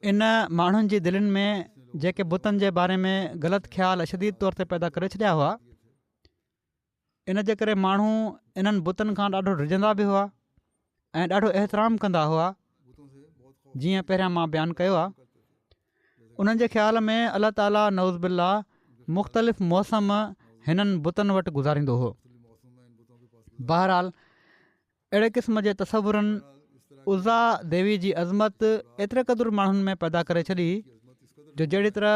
इन माण्हुनि जी दिलनि में जेके बुतनि जे बारे में ग़लति ख़्याल शदीद तौर ते पैदा करे छॾिया हुआ, इन जे करे माण्हू इन्हनि बुतनि खां ॾाढो रिझंदा बि हुआ ऐं ॾाढो एतिराम कंदा हुआ। जीअं पहिरियां मां बयानु कयो आहे, उन्हनि जे ख़्याल में अलाह ताला नौज़बिल्ला मुख़्तलिफ़ मौसम हिननि बुतनि वटि गुज़ारींदो हो। बहरहाल अहिड़े क़िस्म जे तसवुरनि उज़ा देवी जी अज़मत एतिरे क़दुरु माण्हुनि में पैदा करे छॾी जो जहिड़ी तरह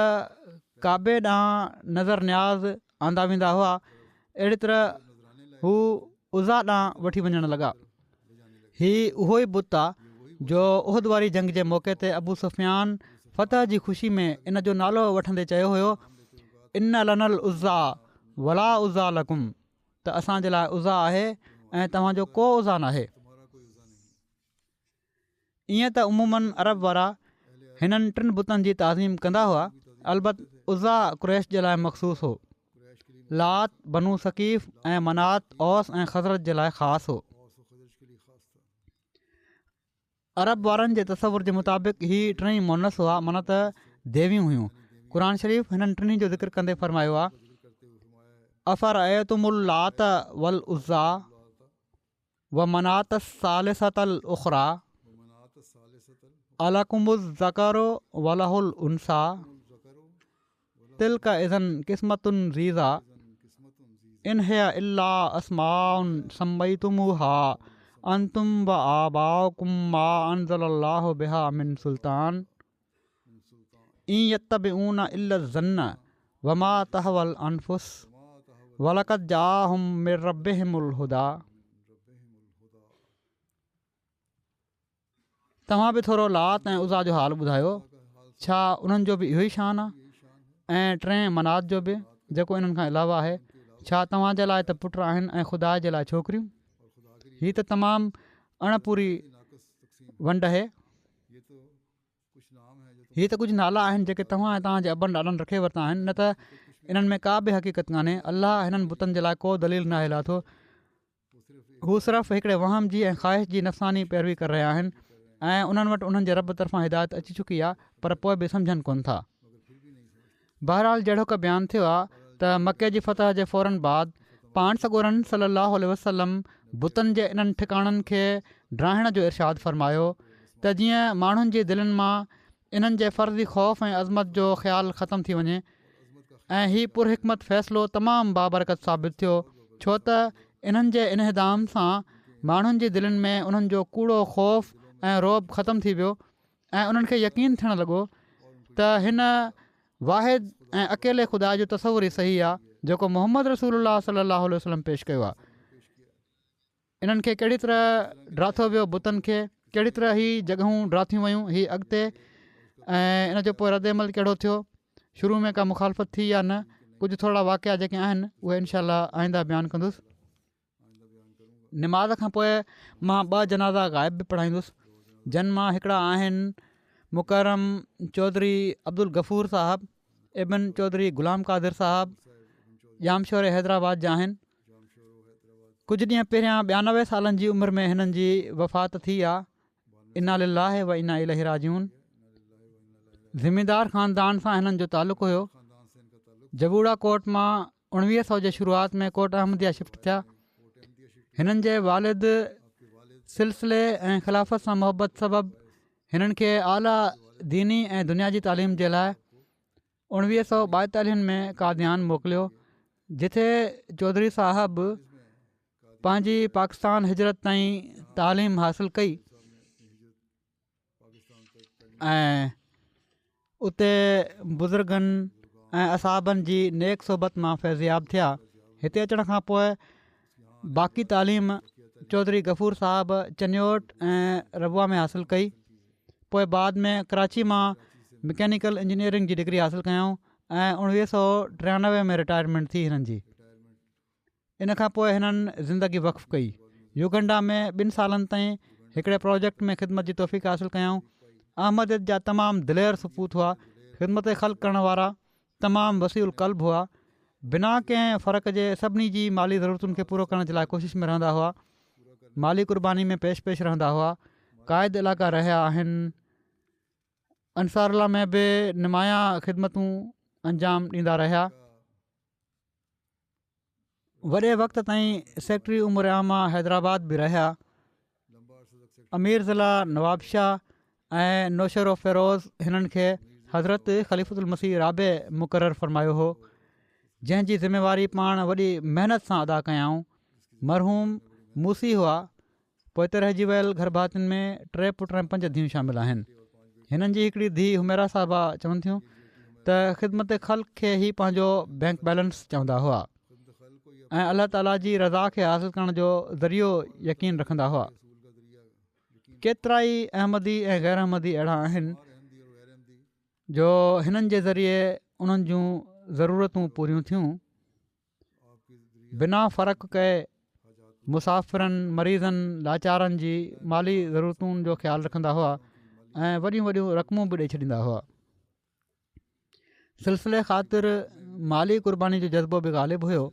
काबे ॾांहुं नज़र न्याज़ आंदा वेंदा हुआ अहिड़ी तरह हू उज़ा ॾांहुं वठी वञणु लॻा। हीउ उहो ई बुत आहे जो उहद वारी जंग जे मौक़े ते अबू सुफ़ियान फ़तह जी ख़ुशी में इन जो नालो वठंदे चयो हुयो, इन लनल उज़ा वला उज़ा लकुम, त असांजे लाइ उज़ा आहे ऐं तव्हांजो को उज़ा न आहे। ईअं त उमूमन अरब वारा हिननि टिनि बुतनि जी ताज़ीम कंदा हुआ, अलबत उज़ा क़ुरैश जे लाइ मख़सूस हो, लात बनू सकीफ़ ऐं मनात औस ऐं ख़ज़रत जे लाइ ख़ासि हो। अरब वारनि जे तसवुर जे मुताबिक़ हीअ टई मोनस हुआ, माना त देवियूं हुयूं। क़ुर शरीफ़ हिननि टिनी जो ज़िक्र कंदे फ़रमायो आहे, अफ़र अयतुमुल लात वल उज़ा व मनात सालिसतल उख़रा अलकुमुज़ ज़करो वलहुल उन्सा तिलका इज़न क़िस्मतुन ज़ीज़ा इन हिया इल्ला अस्माउन सम्मय्तुमूहा अंतुम व आबाउकुम मा अंज़लल्लाहु बिहा मिन सुल्तान इन यत्तबिऊना इल्ला ज़न्न व मा तहवल अनफुस वलक़द जाअहुम मिन रब्बिहिमुल हुदा। तव्हां बि थोरो लात ऐं उज़ा जो हाल ॿुधायो, छा उन्हनि जो बि इहो ई शान आहे ऐं टें मनात जो बि जेको इन्हनि खां अलावा आहे, छा तव्हांजे लाइ त पुट आहिनि ऐं ख़ुदा जे लाइ छोकिरियूं? हीअ त तमामु अणपूरी वंड आहे। हीअ त कुझु नाला आहिनि जेके तव्हां ऐं तव्हांजे अबनि ॾाॾनि रखे वरिता आहिनि, न त इन्हनि में का बि हक़ीक़त कान्हे। अलाह हिननि बुतनि जे लाइ को दलील न हिला थो, हू सिर्फ़ु हिकिड़े वहम जी ऐं ख़्वाहिश जी नफ़सानी पैरवी करे रहिया आहिनि ऐं उन्हनि वटि उन्हनि जे रब तरफ़ां हिदायत अची चुकी आहे, पर पोइ बि सम्झनि कोन्ह था। बहरहाल जहिड़ो का बयानु थियो आहे त मके जी फ़तह जे फ़ौरन बाद पाण सॻोरन सल्लल्लाहु अलैहि वसल्लम बुतनि जे इन्हनि ठिकाणनि खे ड्राहिण जो इरशाद फ़रमायो त जीअं माण्हुनि जी दिलनि मां इन्हनि जे फ़र्ज़ी ख़ौफ़ ऐं अज़मत जो ख़्यालु ख़तमु थी वञे। ऐं हीउ पुरहिकमत फ़ैसिलो तमामु बाबरकत साबित थियो, छो त इन्हनि जे इन्हिदाम सां माण्हुनि जी दिलनि में उन्हनि जो कूड़ो ख़ौफ़ ऐं रोब ख़तमु थी वियो ऐं उन्हनि खे यकीन थियणु लॻो त हिन वाहिद ऐं अकेले ख़ुदा जो तसवुर ई सही आहे जेको मोहम्मद रसूलुल्लाह सल्लल्लाहु अलैहि वसल्लम पेश कयो आहे। इन्हनि खे कहिड़ी तरह ड्राथो वियो, बुतनि खे कहिड़ी तरह हीअ जॻहियूं ड्राथियूं वयूं हीअ अॻिते, ऐं इन जो पोइ रद्दमल कहिड़ो थियो, शुरू में का मुखालफ़त थी या न, कुझु थोरा वाक़िया जेके आहिनि उहे इनशा आईंदा बयानु कंदुसि। निमाज़ खां पोइ मां 2 जनाज़ा ग़ाइब बि पढ़ाईंदुसि, जन मां हिकिड़ा आहिनि मुकरम चौधरी अब्दुल गफ़ूर साहबु, इब्न चौधरी ग़ुलाम क़ादिर साहबु, जामशोर हैदराबाद जा आहिनि। कुझु ॾींहं पहिरियां 92 सालनि जी उमिरि में हिननि जी वफ़ात थी आहे। इन्ना लिल्लाहि व इन्ना इलैहि राजिऊन। ज़िमीदार ख़ानदान सां हिननि जो तालुक़ु हुयो। जबूड़ा कोट मां 1900 जे शुरूआति में कोट अहमदिया शिफ्ट थिया। हिननि जे वालिद सिलसिले ऐं ख़िलाफ़त सां मुहबत सबबु हिननि खे आला दीनी ऐं दुनियाजी तालीम जे लाइ 1942 में कादियान मोकिलियो, जिथे चौधरी साहबु पंहिंजी पाकिस्तान हिजरत ताईं तालीम हासिलु कई ऐं उते बुज़ुर्गनि ऐं असाबनि जी नेक सोबत मां फैज़याब थिया। हिते अचण खां पोइ बाक़ी तालीम चौधरी गफ़ूर साहबु चनियोट ऐं रबुआ में हासिलु कई। पोइ बाद में कराची मां मैकेनिकल इंजीनियरिंग जी डिग्री हासिलु कयऊं ऐं 1993 में रिटायरमेंट थी हिननि जी। इन खां पोइ हिननि ज़िंदगी वक़फ़ कई। युगंडा में 2 सालनि ताईं हिकिड़े प्रोजेक्ट में ख़िदमत जी तौफ़ीक़ हासिलु कयऊं। अहमदियत जा तमामु दिलेर सपूत हुआ, ख़िदमत ख़ल्क़ करण वारा, तमामु वसीउल क़ल्ब हुआ, बिना कंहिं फ़र्क़ जे सभिनी जी माली ज़रूरतुनि खे पूरो करण जे लाइ कोशिश में रहंदा हुआ, माली क़ुर्बानी में पेश रहंदा हुआ, क़ाइद इलाइक़ा रहिया आहिनि। अंसारुल्लाह में बि नुमाया ख़िदमतूं अंजाम ॾींदा रहिया। वॾे वक़्त ताईं सेक्रेटरी उमर आमा हैदराबाद बि रहिया। अमीर ज़िला नवाब शाह ऐं नौशर फ़िरोज़ हिननि खे हज़रत ख़लीफ़ुल मसीह राबे मुक़ररु फ़रमायो हो, जंहिंजी ज़िमेवारी पाण वॾी महिनत सां अदा कयाऊं। मरहूम मूसी हुआ। पोइ हिते रहिजी वियल गर्भातियुनि में 3 पुट ऐं 5 धीअरूं शामिल आहिनि। हिननि जी हिकिड़ी धीउ हुमेरा साहिबा चवनि थियूं त ख़िदमत ख़ल्क़ खे ई पंहिंजो बैंक बैलेंस चवंदा हुआ ऐं अलाह ताला जी रज़ा खे हासिलु करण जो ज़रियो यकीन रखंदा हुआ। केतिरा ई अहमदी ऐं गैर अहमदी अहिड़ा आहिनि जो हिननि जे ज़रिए उन्हनि जूं ज़रूरतूं पूरियूं थियूं बिना फ़र्क़ु कए। मुसाफ़िरनि, मरीज़नि, लाचारनि जी माली ज़रूरतुनि जो ख़्यालु रखंदा हुआ ऐं वॾियूं वॾियूं रक़मूं बि ॾेई छॾींदा हुआ। सिलसिले ख़ातिर माली क़ुर्बानी जो जज़्बो बि ग़ालिबु हुयो।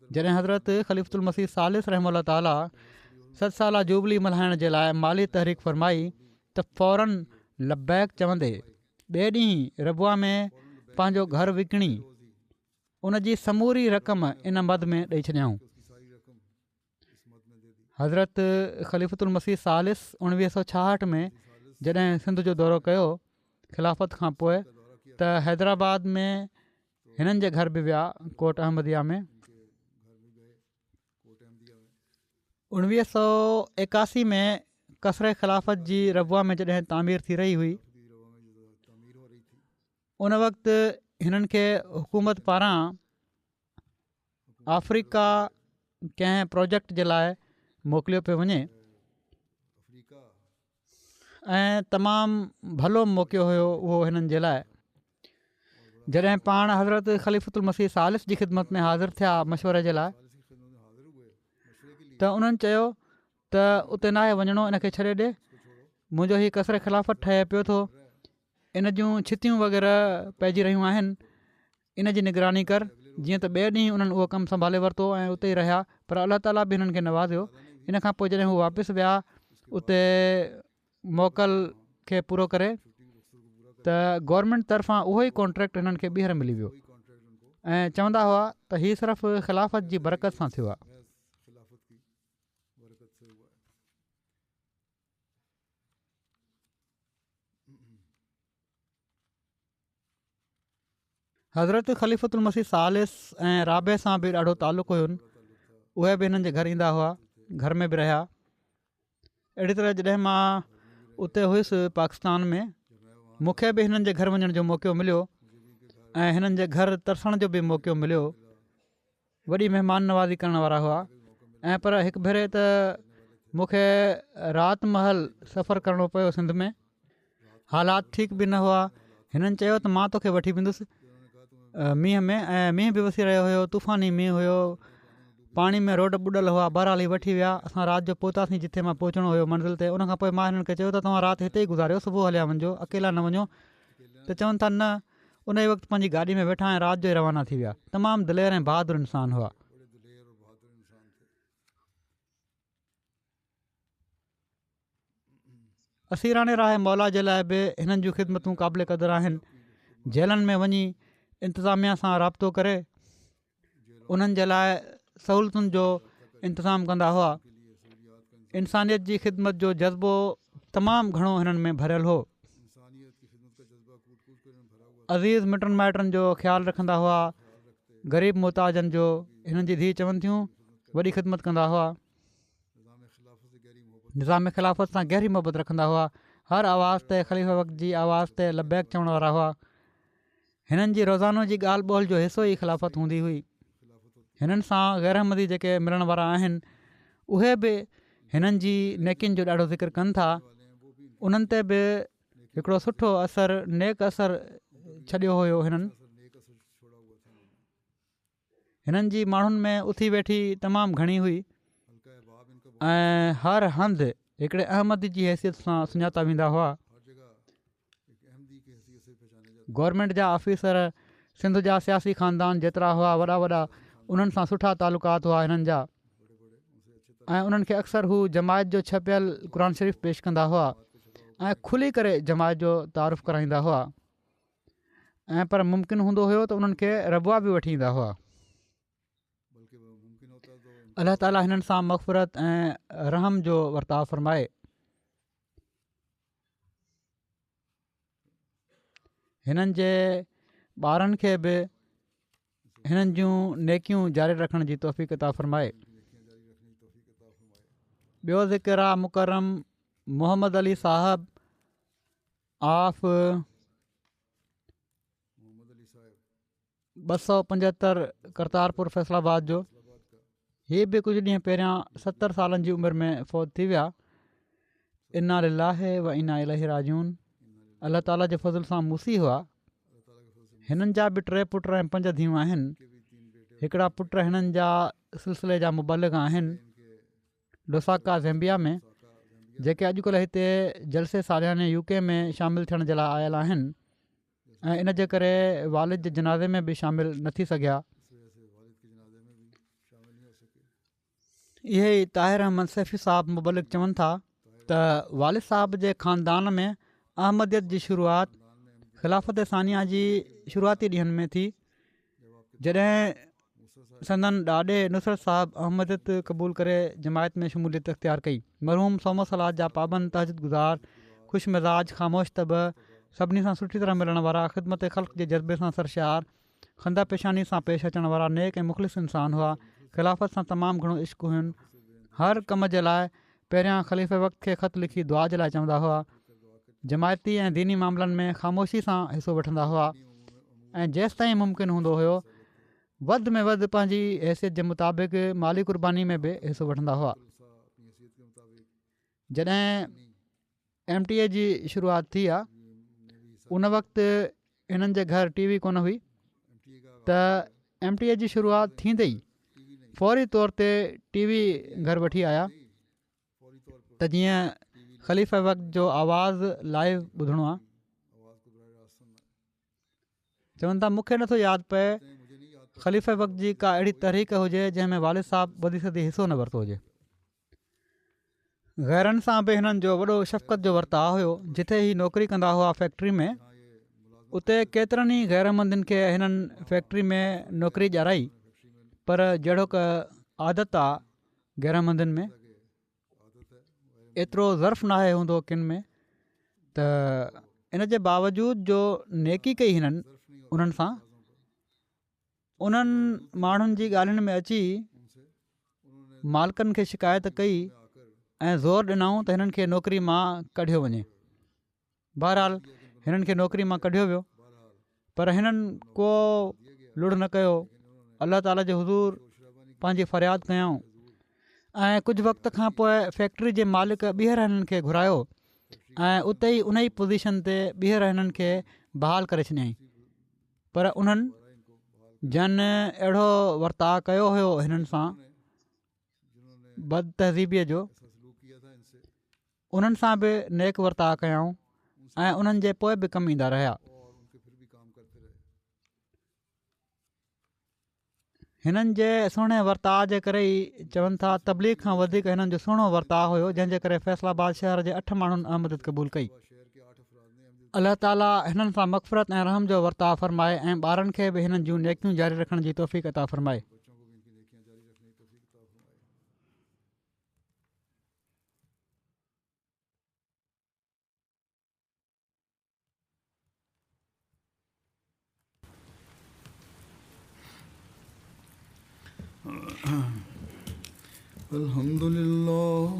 जॾहिं हज़रत ख़लीफ़तुल मसीह सालिस रहमतुल्लाह ताला 7 साला जुबली मल्हाइण जे लाइ माली तहरीक फ़रमाई त फ़ौरन लब्बैक चवंदे ॿिए ॾींहुं रबुआ में पंहिंजो घरु विकिणी उन जी समूरी रक़म इन मद में ॾेई छॾियऊं। हज़रत ख़लीफ़तुल मसीह सालिस 1966 में जॾहिं सिंध जो दौरो कयो ख़िलाफ़त खां पोइ त हैदराबाद में हिननि जे घर बि विया कोट अहमदिया में। 1981 में कसरे ख़िलाफ़त जी रबुआ में जॾहिं तामीर थी रही हुई उन वक़्तु हिननि खे हुकूमत पारां अफ्रीका कंहिं प्रोजेक्ट जे लाइ मोकिलियो पियो वञे ऐं तमामु भलो मौक़ो हुयो उहो हिननि जे लाइ। जॾहिं पाण हज़रत ख़लीफ़तुल मसीह सालिस जी ख़िदमत में हाज़िर थिया मशवरे जे लाइ त उन्हनि चयो त उते नाहे वञिणो, इन खे छॾे ॾे, मुंहिंजो हीउ कसरे ख़िलाफ़त ठहे पियो थो, इन जूं छितियूं वग़ैरह पइजी रहियूं आहिनि, इन जी निगरानी कर। जीअं त ॿिए ॾींहुं उन्हनि उहो कमु संभाले वरितो ऐं उते ई रहिया। पर अलाह ताला बि हिननि खे नवाज़ियो। इन खां पोइ जॾहिं हू वापसि विया उते मोकल खे पूरो करे त गवर्नमेंट तरफ़ां उहो ई कॉन्ट्रेक्ट हिननि खे ॿीहर मिली वियो ऐं चवंदा हुआ त हीअ सिर्फ़ु ख़िलाफ़त जी बरक़त सां थियो आहे। हज़रत ख़लीफ़तुल मसीह सालिस ऐं राबे सां बि ॾाढो तालुक़ु हुयुनि। उहे बि हिननि जे घर ईंदा हुआ, घर में बि रहिया। अहिड़ी तरह जॾहिं मां उते हुयुसि पाकिस्तान में, मूंखे बि हिननि जे घर वञण जो मौक़ो मिलियो ऐं हिननि जे घर तरसण जो बि मौक़ो मिलियो। वॾी महिमान नवाज़ी करण वारा हुआ ऐं पर हिकु भेरे त मूंखे राति महल सफ़रु करिणो पियो सिंध में। हालात ठीकु बि न हुआ। हिननि चयो त मां तोखे वठी वेंदुसि मींहं में, ऐं मींहं बि वसी रहियो हुयो, तूफ़ानी मींहुं हुयो, पाणी में रोड ॿुॾल हुआ। बहरहाल ई वठी विया। असां राति जो पहुतासीं जिथे मां पहुचणो हुयो मंज़िल ते। उनखां पोइ मां हिननि खे चयो त तव्हां राति हिते ई गुज़ारियो, सुबुह हलिया वञिजो, अकेला न वञो। त चवनि था न, उन ई वक़्तु पंहिंजी गाॾी में वेठा ऐं राति जो ई रवाना थी विया। तमामु दिलेर ऐं बहादुर इंसान हुआ। असीराणे राहे मौला जे लाइ बि हिननि जूं ख़िदमतूं क़ाबिल क़दुरु आहिनि। जेलनि में वञी इंतिज़ामिया सां राब्तो करे उन्हनि जे लाइ सहूलियतुनि जो इंतिज़ामु कंदा हुआ। इंसानियत जी ख़िदमत जो जज़्बो तमामु घणो हिननि में भरियलु हो। अज़ीज़ मिटनि माइटनि जो ख़्यालु रखंदा हुआ, ग़रीब मुहताजनि जो। हिननि जी धीउ चवनि थियूं वॾी ख़िदमत कंदा हुआ, निज़ाम ख़िलाफ़त सां गहरी मोहबत रखंदा हुआ। हर आवाज़ ते ख़लीफ़ा वक़्त जी आवाज़ ते लबैक चवण वारा हुआ। हिननि जी रोज़ानो जी ॻाल्हि ॿोल जो हिसो ई ख़िलाफ़त हूंदी हुई। हिननि सां गैर अहमदी जेके मिलण वारा आहिनि उहे बि हिननि जी नेकियुनि जो ॾाढो ज़िक्र कनि था। उन्हनि ते बि हिकिड़ो सुठो असरु, नेक असरु छॾियो हुयो हिननि। हिननि जी माण्हुनि में उथी वेठी तमामु घणी हुई ऐं हर हंधि हिकिड़े अहमदी जी हैसियत सां सुञाता वेंदा हुआ। गवर्नमेंट जा ऑफिसर, सिंध जा सियासी ख़ानदान जेतिरा हुआ वॾा वॾा, उन्हनि सां सुठा तालुकात हुआ हिननि जा। ऐं उन्हनि खे अक्सर हू जमायत जो छपियल क़ुर शरीफ़ पेश कंदा हुआ ऐं खुली करे जमायत जो तारुफ़ कराईंदा हुआ। ऐं पर मुमकिन हूंदो हुयो त उन्हनि खे रबुआ बि वठी ईंदा हुआ। अलाह ताला हिननि सां मग़फ़िरत ऐं रहम जो वर्ताव फ़रमाए। हिननि जे ॿारनि खे बि हिननि जूं नेकियूं जारी रखण जी तौफ़ीक़ अता फ़रमाए। ॿियो ज़िक्र आहे मुकरम मोहम्मद अली साहब ऑफ 275 करतारपुर फैसलाबाद जो। हीअ बि कुझु ॾींहं पहिरियां 70 सालनि जी उमिरि में फ़ौत थी विया। इना लिल्लाहि व इना इलैहि राजिऊन। अलाह ताला जे फज़ल सां मूसी हुआ। हिननि जा बि 3 पुट ऐं 5 धीअरूं आहिनि। हिकिड़ा पुट हिननि जा सिलसिले जा मुबलिग आहिनि लुसाका ज़ैम्बिया में, जेके अॼुकल्ह हिते जलसे सालियाने UK में शामिलु थियण जे लाइ आयल आहिनि ऐं इन जे करे वालिद जे जनाज़े में बि शामिलु न थी सघिया। इहे ई ताहिर अहमद सैफ़ी साहब मुबलिक चवनि था त वालिद साहब जे ख़ानदान में अहमदियत जी शुरूआति ख़िलाफ़त सानिया जी शुरूआती ॾींहंनि में थी, जॾहिं संदन ॾाॾे नुसरत साहब अहमदियत क़बूल करे जमायत में शमूलियत इख़्तियार कई। मरहूम सोमो सलाद जा पाबंद, तहजद गुज़ार, ख़ुशि मिज़ाज, ख़ामोश तब, सभिनी सां सुठी तरह मिलण वारा, ख़िदमत ख़ल्क़ जे जज़्बे सां सरशार, खंदा पेशानी सां पेश अचण वारा नेक ऐं मुख़लिस इंसान हुआ। ख़िलाफ़त सां तमामु घणो इश्क़ हुयुनि। हर कम जे लाइ पहिरियां ख़लीफ़े वक़्त खे ख़त लिखी दुआ जे लाइ चवंदा हुआ। जमायती ऐं दीनी मामलनि में ख़ामोशी सां हिसो वठंदा हुआ ऐं जेसि ताईं मुमकिन हूंदो हुयो वधि में वधि पंहिंजी हैसियत जे मुताबिक़ माली क़ुर्बानी में बि हिसो वठंदा हुआ। जॾहिं MTA जी शुरूआति थी आहे उन वक़्तु हिननि जे घर TV कोन हुई, त MTA जी शुरूआति थींदे ई फौरी तौर ते TV घर वठी आया त जीअं ख़लीफ़े वक़्त जो आवाज़ लाइव ॿुधणो आहे। चवनि था मूंखे नथो यादि पए ख़लीफ़े वक़्त जी का अहिड़ी तहरीक हुजे जंहिंमें वालिद साहब वधी सदी हिसो न वरितो हुजे। ग़ैरनि सां बि हिननि जो वॾो शफ़क़त जो वर्ताउ हुयो। जिथे ही नौकिरी कंदा हुआ फैक्ट्री में, उते केतिरनि ई ग़ैरमंदनि खे हिननि फैक्ट्री में नौकिरी ॾियाराई, पर जहिड़ो क आदत आहे ग़ैरमंदनि में, एतिरो ज़र्फ़ नाहे हूंदो किन में, त इन जे बावजूद जो नेकी कई हिननि उन्हनि सां, उन्हनि माण्हुनि जी ॻाल्हियुनि में अची मालिकनि खे शिकायत कई ऐं ज़ोर ॾिनऊं त हिननि खे नौकिरी मां कढियो वञे। बहरहाल हिननि खे नौकिरी मां कढियो वियो, पर हिननि को लुड़ न कयो। अलाह ताला जे हुज़ूर पंहिंजी फ़रियाद कयऊं ऐं कुझु वक़्त खां पोइ फैक्ट्री जे मालिक ॿीहर हिननि खे घुरायो ऐं उते ई उन ई पोज़ीशन ते ॿीहर हिननि खे बहाल करे छॾियईं। पर उन्हनि जन अहिड़ो वर्ताउ कयो हुयो हिननि सां बद तहज़ीबीअ जो, उन्हनि सां बि नेक वर्ताउ कयऊं ऐं उन्हनि जे पोइ बि कमु ईंदा रहिया। हिननि जे सुहिणे वर्ताउ जे करे ई चवनि था तबलीग खां वधीक हिननि जो सुहिणो वर्ताउ हुयो, जंहिंजे करे फ़ैसलाबाद शहर जे 8 माण्हुनि अहमदियत क़बूल कई। अलाह ताला हिननि सां मग़फ़िरत ऐं रहम जो वर्ताउ फ़रमाए ऐं ॿारनि खे बि हिननि जूं नेकियूं जारी रखण जी तौफ़ीक़ अता फ़रमाए। अल्हम्दुलिल्लाह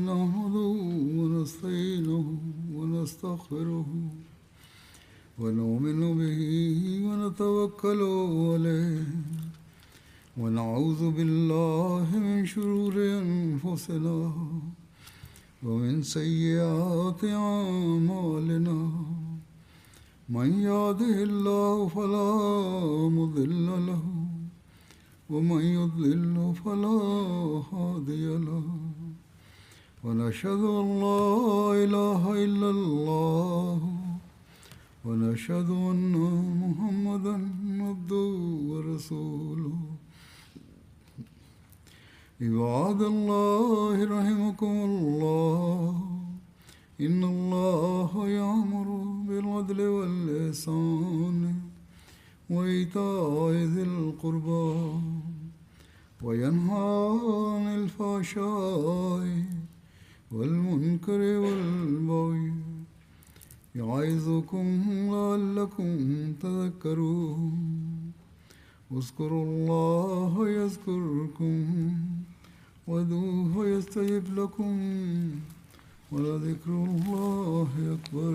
नहमदुहु व नस्तईनुहु व नस्तग़फिरुहु व नुमिनु बिही व नतवक्कलु अलैहि व नऊज़ु बिल्लाहि मिन शुरूरि अनफुसिना व मिन सय्यिआति अअमालिना मन यहदिहिल्लाहु फला मुदिल्ल लहु वमन युद्लिल फला हादिय लहु वनशहदु अन ला इलाहा इल्लल्लाह वनशहदु अन्ना मुहम्मदन अब्दुहु व रसूलुहु इबादल्लाहि रहिमकुमुल्लाह इन्नल्लाह यअमुरु बिल अदलि वल इहसान वईताइ ज़िल क़ुर्बा वयन्हा अनिल फ़हशाइ वल मुनकरि वल बग़य यइज़ुकुम लअल्लकुम तज़क्करून واذكروا الله يذكركم وادعوه يستجب لكم ولذكر الله أكبر.